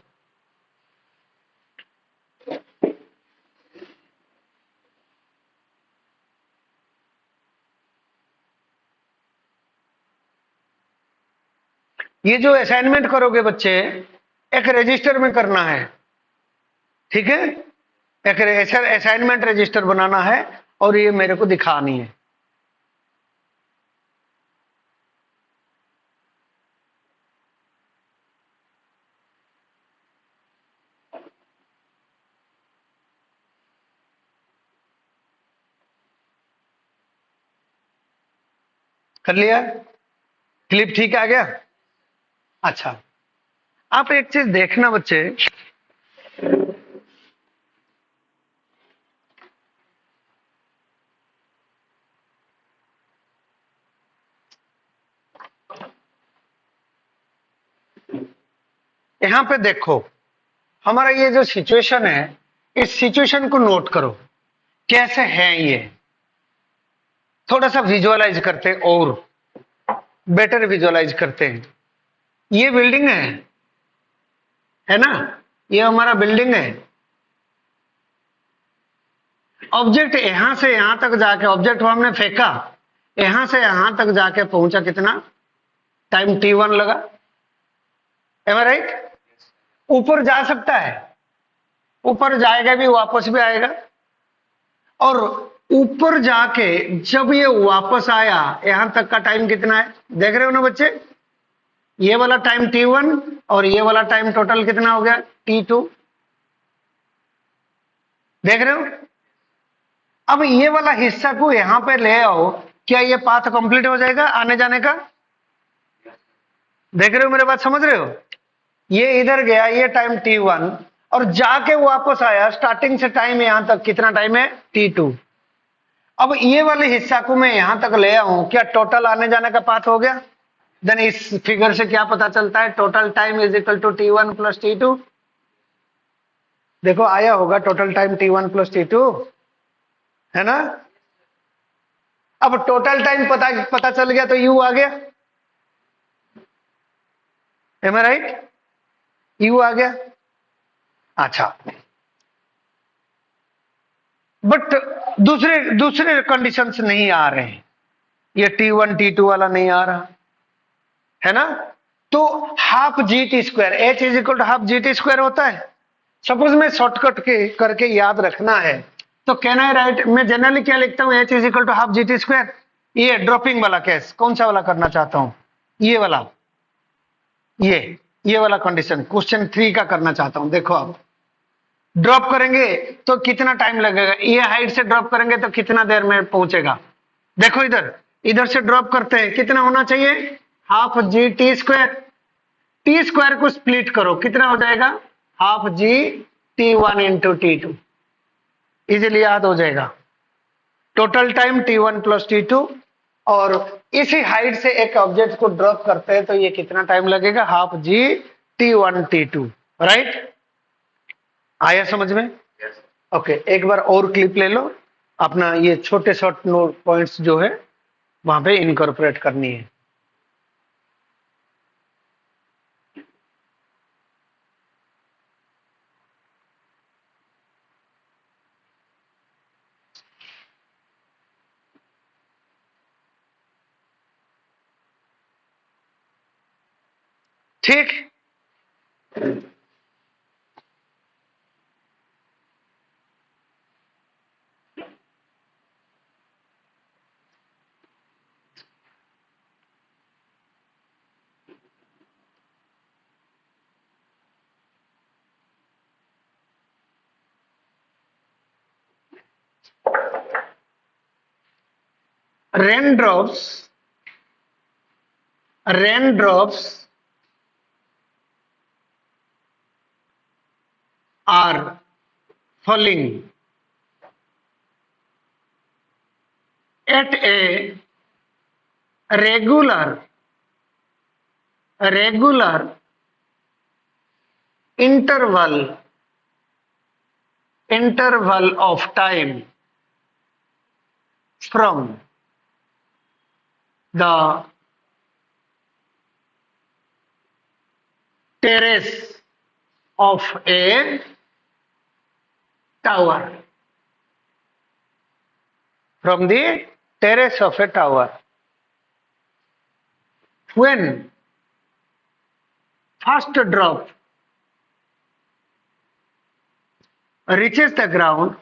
ये जो असाइनमेंट करोगे बच्चे, एक रजिस्टर में करना है, ठीक है? एक ऐसा असाइनमेंट रजिस्टर बनाना है और ये मेरे को दिखानी है। कर लिया? क्लिप ठीक आ गया? अच्छा, आप एक चीज देखना बच्चे, यहां पे देखो, हमारा ये जो सिचुएशन है, इस सिचुएशन को नोट करो कैसे है ये। थोड़ा सा विजुअलाइज करते हैं और बेटर विजुअलाइज करते हैं। ये बिल्डिंग है ना? ये हमारा बिल्डिंग है। ऑब्जेक्ट यहां से यहां तक जाके, ऑब्जेक्ट को हमने फेंका, यहां से यहां तक जाके पहुंचा, कितना टाइम t1 लगा। M I right? ऊपर जा सकता है, ऊपर जाएगा भी, वापस भी आएगा। और ऊपर जाके जब ये वापस आया, यहां तक का टाइम कितना है देख रहे हो ना बच्चे? ये वाला टाइम t1 और ये वाला टाइम टोटल कितना हो गया? t2। देख रहे हो? अब ये वाला हिस्सा को यहां पे ले आओ, क्या ये पाथ कंप्लीट हो जाएगा आने जाने का? देख रहे हो मेरे बात, समझ रहे हो? ये इधर गया, ये टाइम t1 और जाके वापस आया, स्टार्टिंग से टाइम यहां तक कितना टाइम है? t2। अब ये वाले हिस्सा को मैं यहां तक ले आऊं, क्या टोटल आने जाने का पाथ हो गया? देन इस फिगर से क्या पता चलता है? Total time is equal to t1 plus t2। देखो आया होगा total time t1 plus t2, है ना? अब टोटल टाइम पता चल गया तो u आ गया। M I right? u आ गया। अच्छा, बट दूसरे दूसरे कंडीशंस नहीं आ रहे हैं, ये t1 t2 वाला नहीं आ रहा, है ना? तो half G T square, H is equal to half G T square होता है। सपोज मैं शॉर्टकट के करके याद रखना है तो कैन आई राइट, मैं जनरली क्या लिखता हूं? H is equal to half G T square. ये ड्रॉपिंग वाला केस, कौन सा वाला करना चाहता हूं? ये वाला, ये वाला कंडीशन क्वेश्चन 3 का करना चाहता हूं। देखो आप ड्रॉप करेंगे तो कितना टाइम लगेगा, ये हाइट से ड्रॉप करेंगे तो कितना देर में पहुंचेगा? देखो इधर, इधर से ड्रॉप करते हैं, कितना होना चाहिए? Half G T square. T square को स्प्लिट करो, कितना हो जाएगा? हाफ जी t1 इंटू t2। इजिली याद हो जाएगा। Total time t1 plus t2, और इसी हाइट से एक ऑब्जेक्ट को ड्रॉप करते हैं तो ये कितना टाइम लगेगा? हाफ जी t1 t2। राइट? आया समझ में? ओके, एक बार और क्लिप ले लो, अपना ये छोटे शॉर्ट नोट पॉइंट्स जो है वहां पे इनकॉर्पोरेट करनी है। ठीक? Raindrops, raindrops are falling at a regular regular interval of time from the terrace of a tower. From the terrace of a tower. When first drop reaches the ground,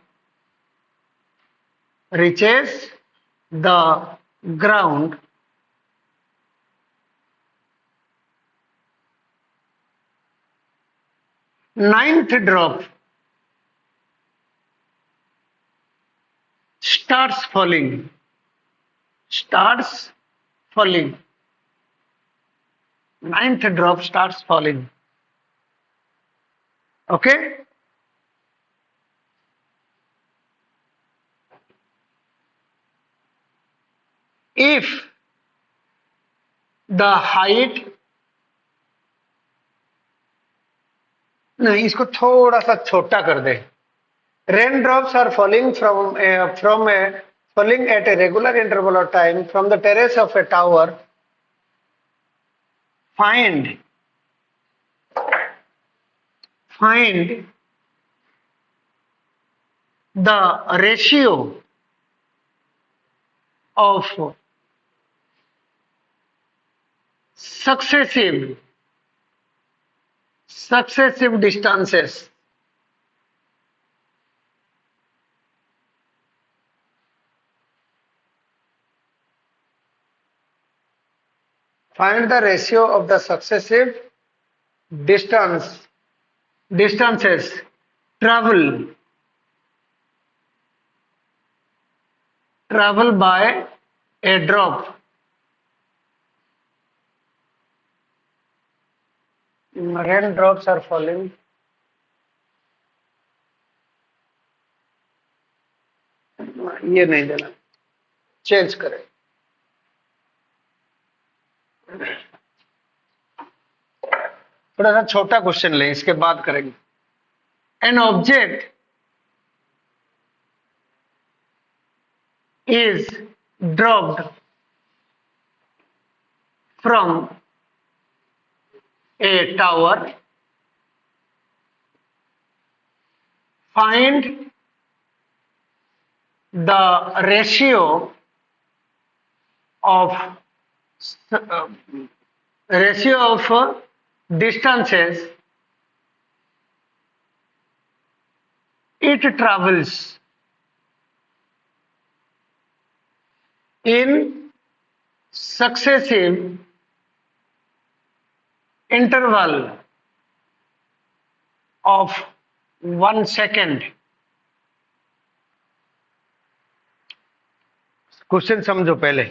ninth drop starts falling. Ninth drop starts falling. Okay? If the height, नहीं इसको थोड़ा सा छोटा कर दे. Raindrops are falling falling at a regular interval of time from the terrace of a tower. Find the ratio of successive distances find the ratio of the successive distances travel by a drop. Raindrops are falling. ये नहीं देना, चेंज करें. थोड़ा सा छोटा क्वेश्चन लें, इसके बाद करेंगे. An object is dropped from a tower. Find the ratio of distances it travels in successive interval of 1 second. Question समझो पहले.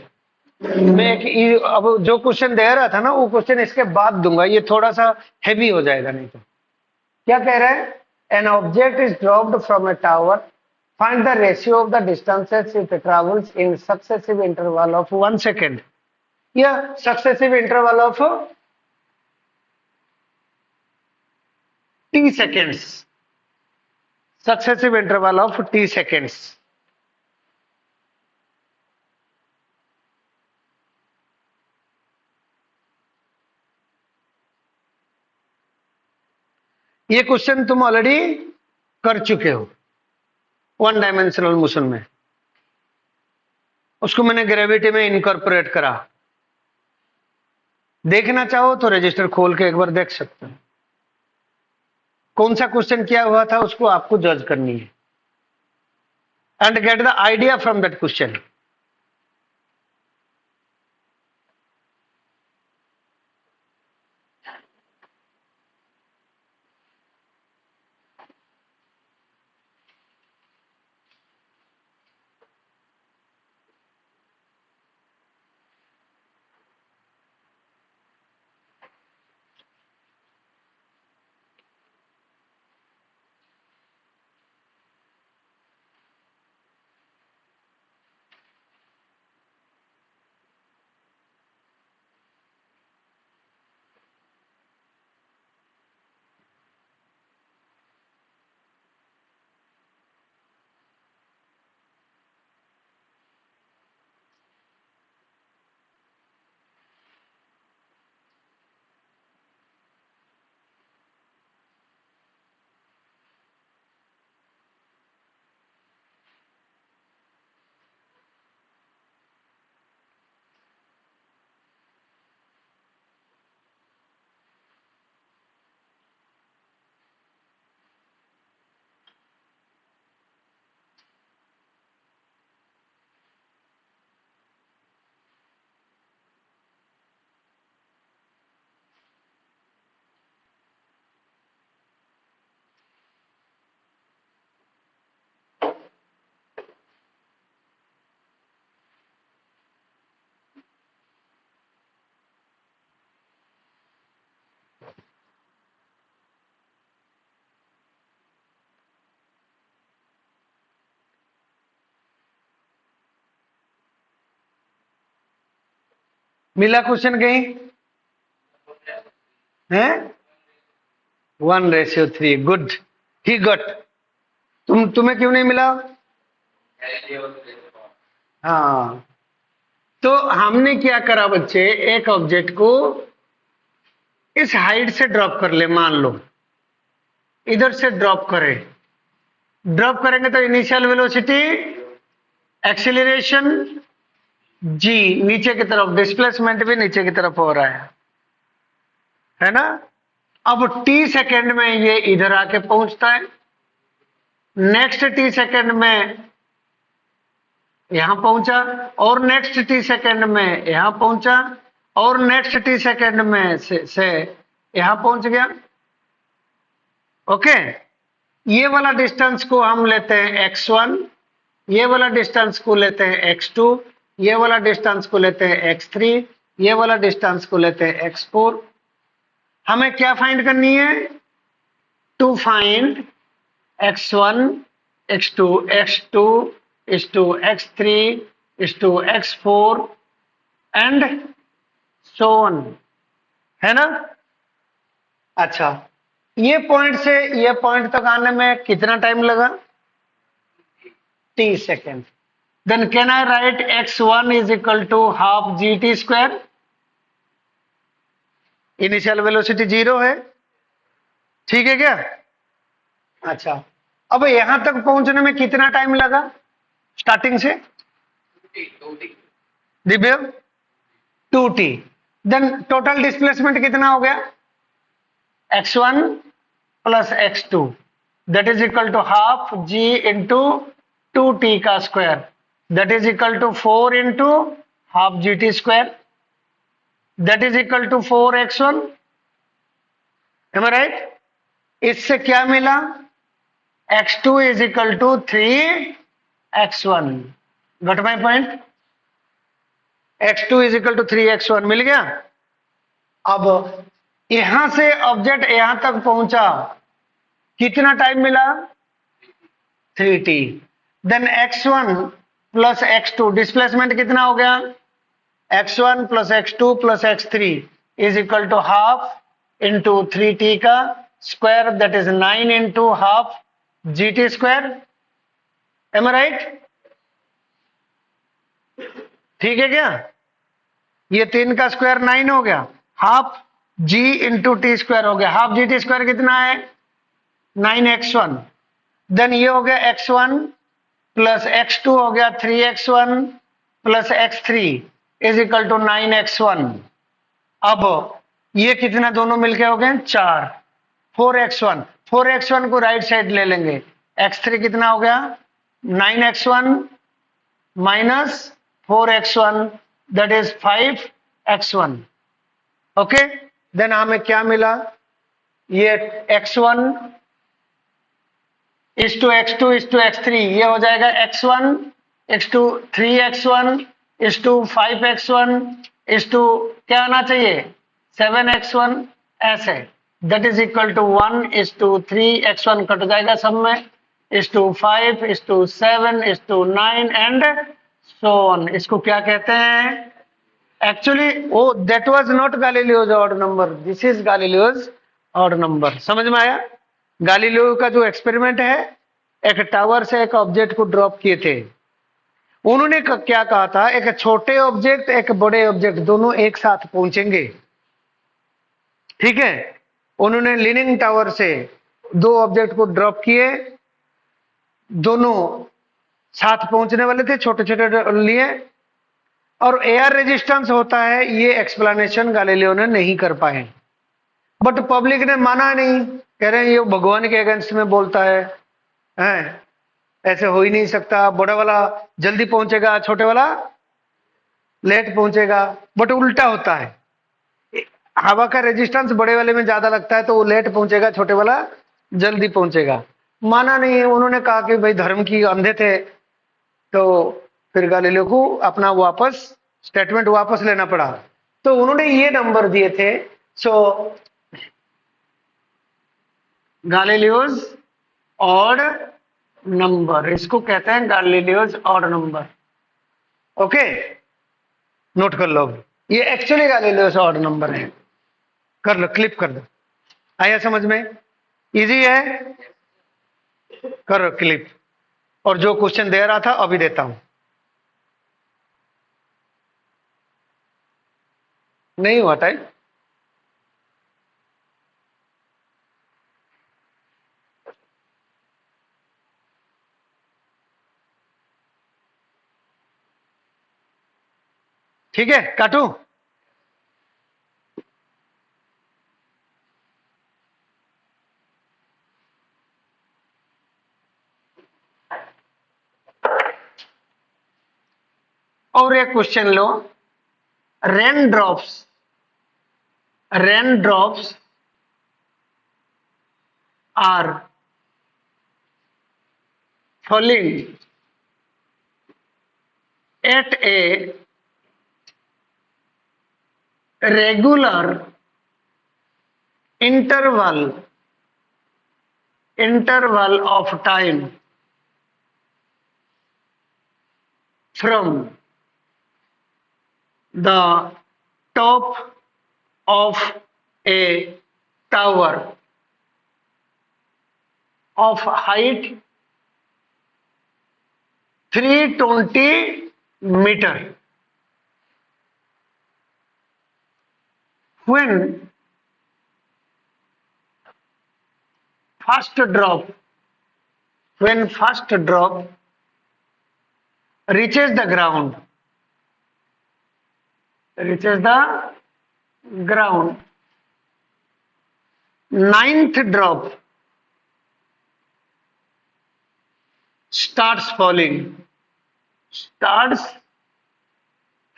मैं अब जो क्वेश्चन दे रहा था ना, वो क्वेश्चन इसके बाद दूंगा. ये थोड़ा सा हेवी हो जाएगा नहीं तो. क्या कह रहा है? An object is dropped from a tower. Find the ratio of the distances it travels in successive interval of 1 second. Yeah, successive interval of t seconds. Successive interval of t seconds. ये क्वेश्चन तुम ऑलरेडी कर चुके हो 1 डायमेंशनल मोशन में. उसको मैंने ग्रेविटी में इनकॉर्पोरेट करा. देखना चाहो तो रजिस्टर खोल के एक बार देख सकते हो. कौन सा क्वेश्चन किया हुआ था उसको आपको जज करनी है and get the idea from that question. मिला क्वेश्चन कहीं है? 1:3, गुड, ही गट। तुम्हें क्यों नहीं मिला? हाँ, तो हमने क्या करा बच्चे, एक ऑब्जेक्ट को इस हाइट से ड्रॉप कर ले, मान लो इधर से ड्रॉप करें, ड्रॉप करेंगे तो इनिशियल वेलोसिटी, एक्सीलरेशन जी नीचे की तरफ, डिस्प्लेसमेंट भी नीचे की तरफ हो रहा है ना? अब टी सेकंड में ये इधर आके पहुंचता है, नेक्स्ट टी सेकंड में यहां पहुंचा, और नेक्स्ट टी सेकंड में यहां पहुंचा, और नेक्स्ट टी सेकंड में से यहां पहुंच गया। ओके, ये वाला डिस्टेंस को हम लेते हैं x1, ये वाला डिस्टेंस को लेते हैं x2, ये वाला डिस्टेंस को लेते हैं x3, ये वाला डिस्टेंस को लेते हैं x4। हमें क्या फाइंड करनी है? To find x1, x2, x2 is to x3 is to x4 and so on, है ना? अच्छा, ये पॉइंट से ये पॉइंट तक आने में कितना टाइम लगा? t second. Then can I write x1 is equal to half gt square? Initial velocity 0 है, ठीक है क्या? अच्छा, अब यहां तक पहुंचने में कितना टाइम लगा स्टार्टिंग से? Divya 2t। Then total displacement कितना हो गया? x1 plus x2 that is equal to half g into 2t का square, that is equal to 4 into half gt square, that is equal to 4x1। Am I right? इससे क्या मिला? x2 is equal to 3x1। Got my point? x2 is equal to 3x1 मिल गया। अब यहां से ऑब्जेक्ट यहां तक पहुंचा, कितना टाइम मिला? 3t। Then x1 plus x2 displacement कितना हो गया? x1 plus x2 plus x3 is equal to half into 3t का square, that is 9 into half gt square. Am I right? ठीक है क्या? ये 3 का स्क्वायर 9 हो गया, half g into T square हो गया, हाफ जी टी स्क्वायर कितना है? 9x1। देन ये हो गया x1 प्लस x2 हो गया 3x1 plus x3 is equal to 9x1। अब ये कितना दोनों मिलके हो गए? 4। 4x1, 4x1 को राइट साइड ले लेंगे, x3 कितना हो गया? 9x1 minus 4x1 that is 5x1। Okay, then हमें क्या मिला? ये x1 is to x2 is to x3, ये हो जाएगा x1 is to 3x1 is to 5x1 is to क्या आना चाहिए? 7x1, ऐसे। That is equal to 1 is to 3x1 कट जाएगा सब में, is to 5 is to 7 is to 9 and so on. इसको क्या कहते हैं? Actually oh that was not Galileo's odd number, this is Galileo's odd number. समझ में आया? गैलीलियो का जो एक्सपेरिमेंट है, एक टावर से एक ऑब्जेक्ट को ड्रॉप किए थे, उन्होंने क्या कहा था? एक छोटे ऑब्जेक्ट एक बड़े ऑब्जेक्ट दोनों एक साथ पहुंचेंगे, ठीक है? उन्होंने लीनिंग टावर से 2 ऑब्जेक्ट को ड्रॉप किए, दोनों साथ पहुंचने वाले थे, छोटे छोटे लिए, और एयर रेजिस्टेंस होता है, ये एक्सप्लेनेशन गैलीलियो ने नहीं कर पाए। बट पब्लिक ने माना नहीं, कह रहे हैं ये भगवान के अगेंस्ट में बोलता है, ऐसे हो ही नहीं सकता, बड़ा वाला जल्दी पहुंचेगा, छोटे वाला लेट पहुंचेगा। बट उल्टा होता है, हवा का रेजिस्टेंस बड़े वाले में ज्यादा लगता है तो वो लेट पहुंचेगा, छोटे वाला जल्दी पहुंचेगा। माना नहीं, उन्होंने कहा कि भाई धर्म की अंधे थे, तो फिर गैलीलियो को अपना वापस स्टेटमेंट वापस लेना पड़ा। तो उन्होंने ये नंबर दिए थे, सो गैलीलियोज ऑड नंबर, इसको कहते हैं Galileo's odd number. Okay, note कर लो। ये एक्चुअली गैलीलियो से ऑड नंबर है। कर लो, क्लिप कर दो। आया समझ में? इजी है। करो क्लिप। और जो क्वेश्चन दे रहा था अभी देता हूं। नहीं हुआ टाइप? ठीक है, काटू। और एक क्वेश्चन लो। Rain drops are falling at a regular interval of time from the top of a tower of height 320 meter. When first drop reaches the ground, ninth drop starts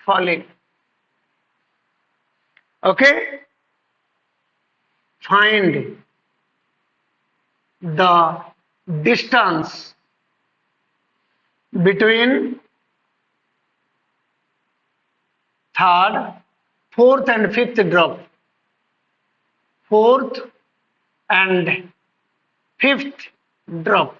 falling. Okay, find the distance between third, fourth and fifth drop. Fourth and fifth drop.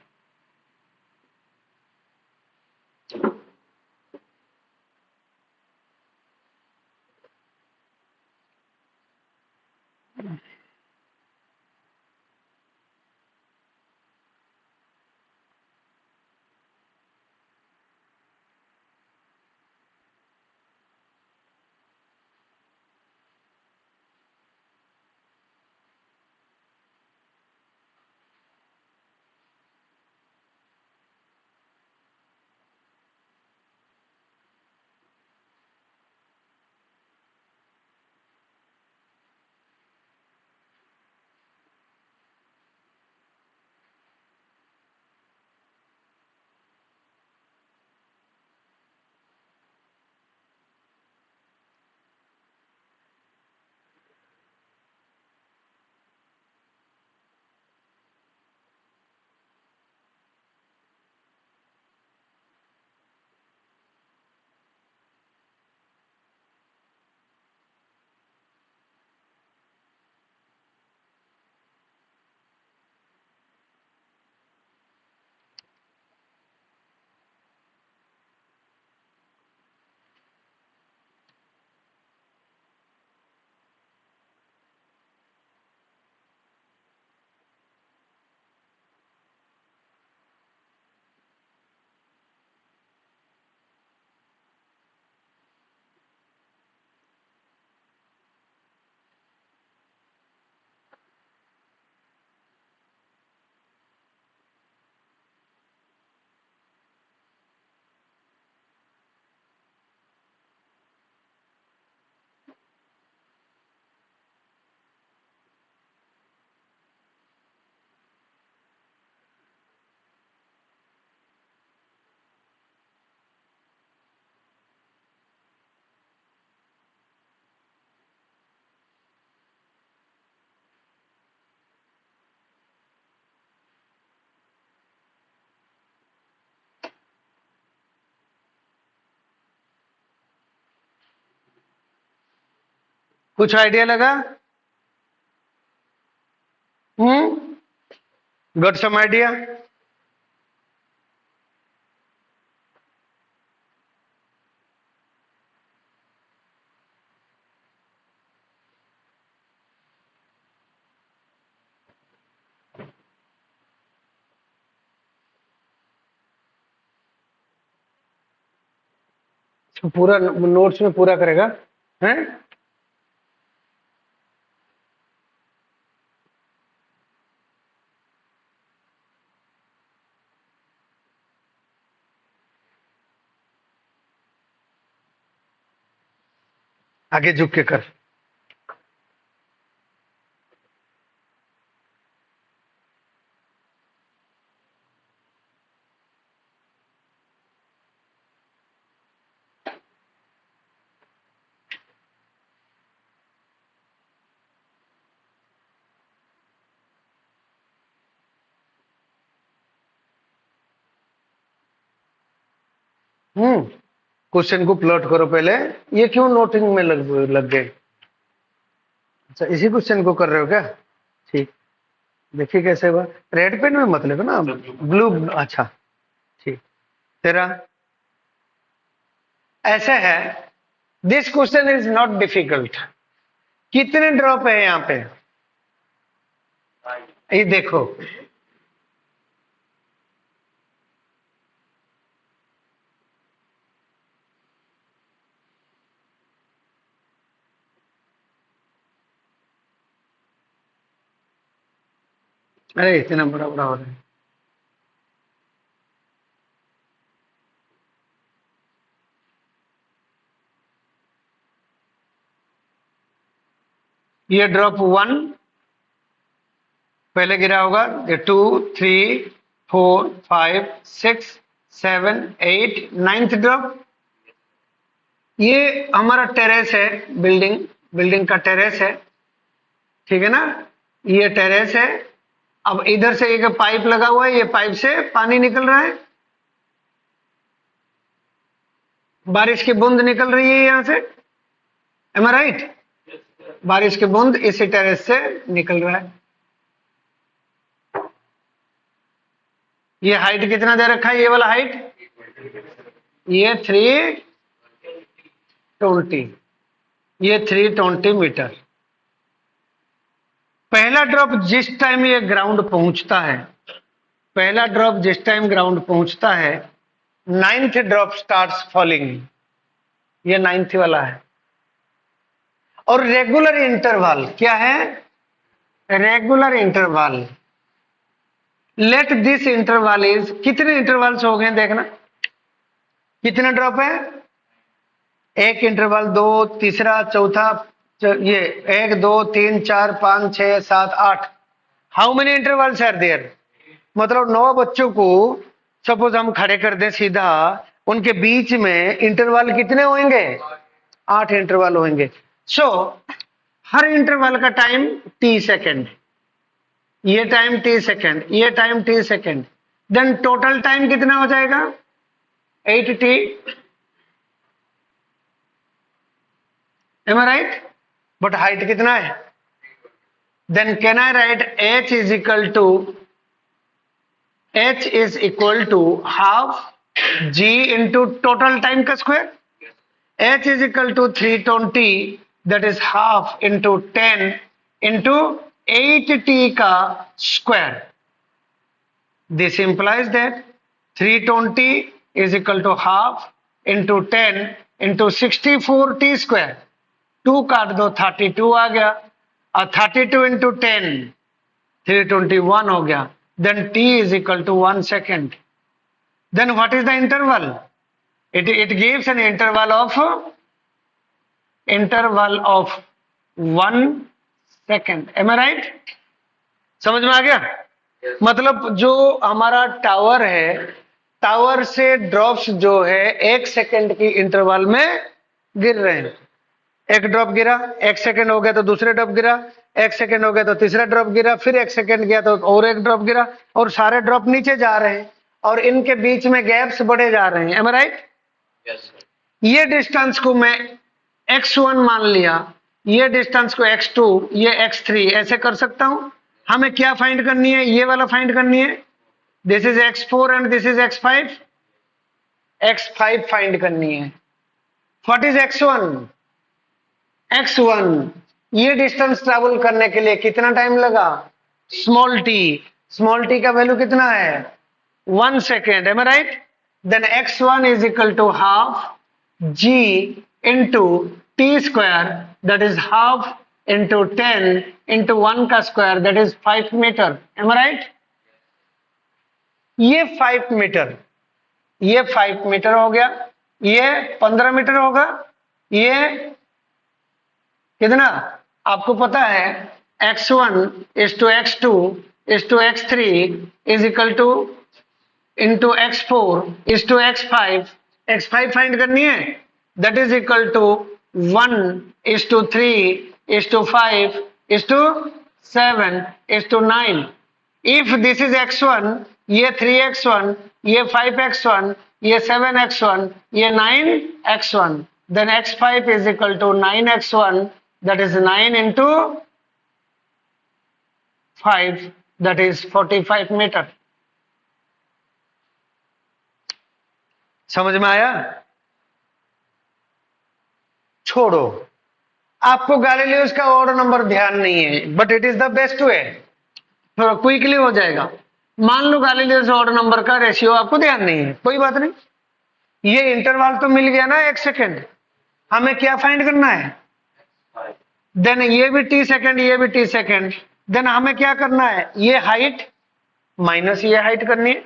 कुछ आइडिया लगा? Got some idea? तो पूरा नोट्स में पूरा करेगा हैं? आगे झुक के कर। क्वेश्चन को प्लॉट करो पहले। ये क्यों नोटिंग में लग गए? अच्छा, इसी क्वेश्चन को कर रहे हो क्या? ठीक, देखिए कैसे हुआ। रेड पेन में मत लिखो ना, ब्लू। अच्छा ठीक। तेरा ऐसे है, this question is not difficult. कितने ड्रॉप है यहाँ पे? ये देखो, अरे इतना बड़ा बड़ा हो रहा है। ये ड्रॉप 1 पहले गिरा होगा, ये 2 3 4 5 6 7 8 9th ड्रॉप। ये हमारा टेरेस है, बिल्डिंग का टेरेस है, ठीक है ना? ये टेरेस है। अब इधर से एक पाइप लगा हुआ है, ये पाइप से पानी निकल रहा है, बारिश की बूंद निकल रही है यहां से। M I right? बारिश की बूंद इसी टेरेस से निकल रहा है। ये हाइट कितना दे रखा है? ये वाला हाइट, ये 320, ये 320 मीटर। पहला ड्रॉप जिस टाइम ये ग्राउंड पहुंचता है, पहला ड्रॉप जिस टाइम ग्राउंड पहुंचता है, 9th ड्रॉप स्टार्ट्स फॉलिंग। ये 9th वाला है। और रेगुलर इंटरवल क्या है? Regular interval. Let this interval is, कितने इंटरवल्स हो गए देखना, कितने ड्रॉप है? एक इंटरवल, दो, तीसरा, चौथा, ये 1 2 3 4 5 6 7 8। How many intervals are there? मतलब 9 बच्चों को सपोज हम खड़े कर दें सीधा, उनके बीच में इंटरवल कितने होंगे? 8 इंटरवल होंगे। सो हर इंटरवल का टाइम t सेकेंड, ये टाइम t सेकेंड, ये time t second, then total time कितना हो जाएगा? 8t। Am I right? But height कितना है? Then can I write h is equal to half g into total time का square. h is equal to 320, that is half into 10 into 8t का square. This implies that 320 is equal to half into 10 into 64t square. 2 काट दो, 32 आ गया, और 32 इंटू 10 321 हो गया। Then t is equal to 1 second. Then what is the interval? It gives an interval of 1 second. Am I right? समझ में आ गया? मतलब जो हमारा टावर है, टावर से ड्रॉप्स जो है 1 सेकेंड की इंटरवल में गिर रहे हैं। एक ड्रॉप गिरा, 1 सेकेंड हो गया तो दूसरे ड्रॉप गिरा, 1 सेकेंड हो गया तो तीसरा ड्रॉप गिरा, फिर 1 सेकेंड गया तो और एक ड्रॉप गिरा, और सारे ड्रॉप नीचे जा रहे हैं, और इनके बीच में गैप्स बढ़े जा रहे हैं। M I right? ये डिस्टेंस को मैं x1 मान लिया, ये डिस्टेंस को x2, ये x3, ऐसे कर सकता हूं। हमें क्या फाइंड करनी है? ये वाला फाइंड करनी है। This is x4 and this is x5। x5 find करनी है। What is x1? x1 ये डिस्टेंस ट्रैवल करने के लिए कितना टाइम लगा? स्मॉल t का वैल्यू कितना है? 1 second. Am I right? Then x1 is equal to half g into t square, that is half into 10 into 1 का square, that is 5 metre. Am I right? ये 5 मीटर, ये 5 मीटर हो गया, ये 15 मीटर होगा, ये कितना आपको पता है, x1 is to x2 is to x3 is equal to into x4 is to x5, x5 find करनी है, that is equal to 1 is to 3 is to 5 is to 7 is to 9. If this is x1, ये 3x1, ये 5x1, ये 7x1, ये 9x1, then x5 is equal to 9x1, that is 9 into 5, that is 45 metre. समझ में आया? छोड़ो, आपको गैलीलियोस का ऑर्डर नंबर ध्यान नहीं है, but it is the best way, थोड़ा क्विकली हो जाएगा. मान लो गैलीलियोस ऑर्डर नंबर का रेशियो आपको ध्यान नहीं है, कोई बात नहीं, ये इंटरवल तो मिल गया ना 1 सेकेंड, हमें क्या फाइंड करना है, देन ये भी t सेकेंड, ये भी t सेकेंड, देन हमें क्या करना है, ये हाइट माइनस ये हाइट करनी है,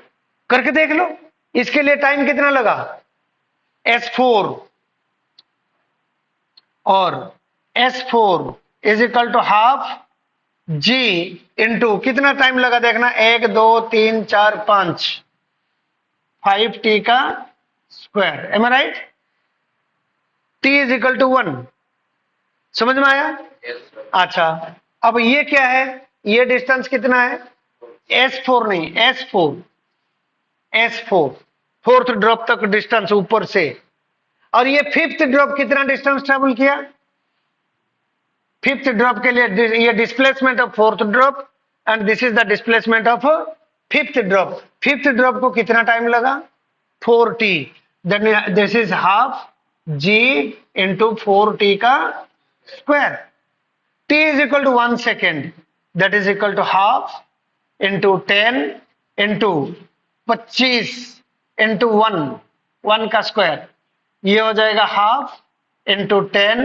करके देख लो. इसके लिए टाइम कितना लगा, S4, और S4 is equal to half g into कितना टाइम लगा देखना, 1 2 3 4 5, 5t का square. Am I right? t is equal to 1. समझ में आया? अच्छा, अब ये क्या है, ये डिस्टेंस कितना है, S4 नहीं, S4 फोर्थ ड्रॉप तक डिस्टेंस ऊपर से, और ये फिफ्थ ड्रॉप कितना डिस्टेंस ट्रेवल किया, फिफ्थ ड्रॉप के लिए ये displacement of fourth drop and this is the displacement of fifth drop. Fifth drop को कितना टाइम लगा, 4t, then this is half g into 4t का square. t is equal to 1 second, that is equal to half into 10 into 25 into 1 का स्क्वायर, ये हो जाएगा हाफ इंटू 10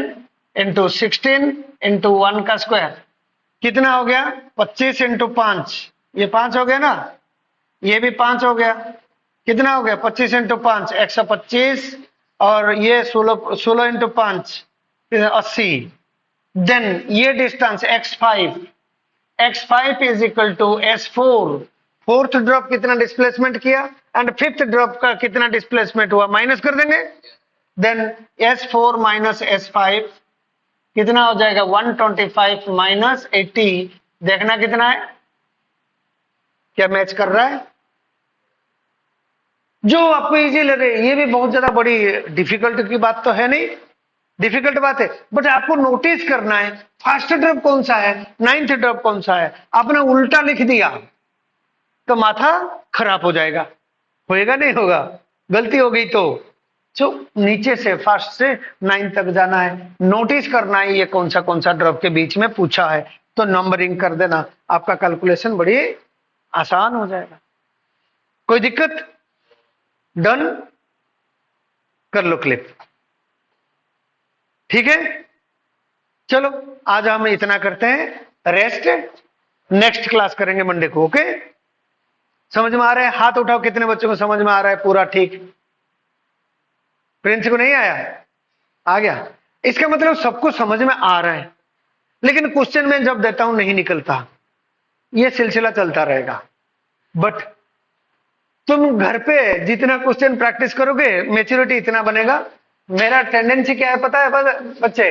इंटू 16 इंटू 1 का स्क्वायर. कितना हो गया, 25 इंटू 5, ये 5 हो गया ना, ये भी 5 हो गया, कितना हो गया 25 इंटू 5 125, और ये 16 इंटू 5 80. देन ये distance x5 is equal to S4, fourth drop कितना डिस्प्लेसमेंट किया एंड फिफ्थ ड्रॉप का कितना डिस्प्लेसमेंट हुआ, माइनस कर देंगे. देन S4 माइनस S5 कितना हो जाएगा, 125 माइनस 80, देखना कितना है, क्या मैच कर रहा है, जो आपको इजी लगे. ये भी बहुत ज्यादा बड़ी डिफिकल्ट की बात तो है नहीं, डिफिकल्ट बात है, बट आपको नोटिस करना है फर्स्ट ड्रॉप कौन सा है, 9th ड्रॉप कौन सा है. आपने उल्टा लिख दिया तो माथा खराब हो जाएगा, होएगा नहीं होगा, गलती हो गई तो नीचे से फर्स्ट से 9 तक जाना है, नोटिस करना है ये कौन सा ड्रॉप के बीच में पूछा है, तो नंबरिंग कर देना, आपका कैलकुलेशन बड़ी आसान हो जाएगा. कोई दिक्कत? डन, कर लो क्लिप, ठीक है. चलो आज हम इतना करते हैं, रेस्ट, नेक्स्ट क्लास करेंगे मंडे को. ओके, समझ में आ रहा है? हाथ उठाओ कितने बच्चों को समझ में आ रहा है पूरा, ठीक. प्रिंस को नहीं आया, आ गया, इसका मतलब सबको समझ में आ रहा है, लेकिन क्वेश्चन में जब देता हूं नहीं निकलता, ये सिलसिला चलता रहेगा. बट तुम घर पे जितना क्वेश्चन प्रैक्टिस करोगे, मैच्योरिटी इतना बनेगा. मेरा टेंडेंसी क्या है पता है बच्चे,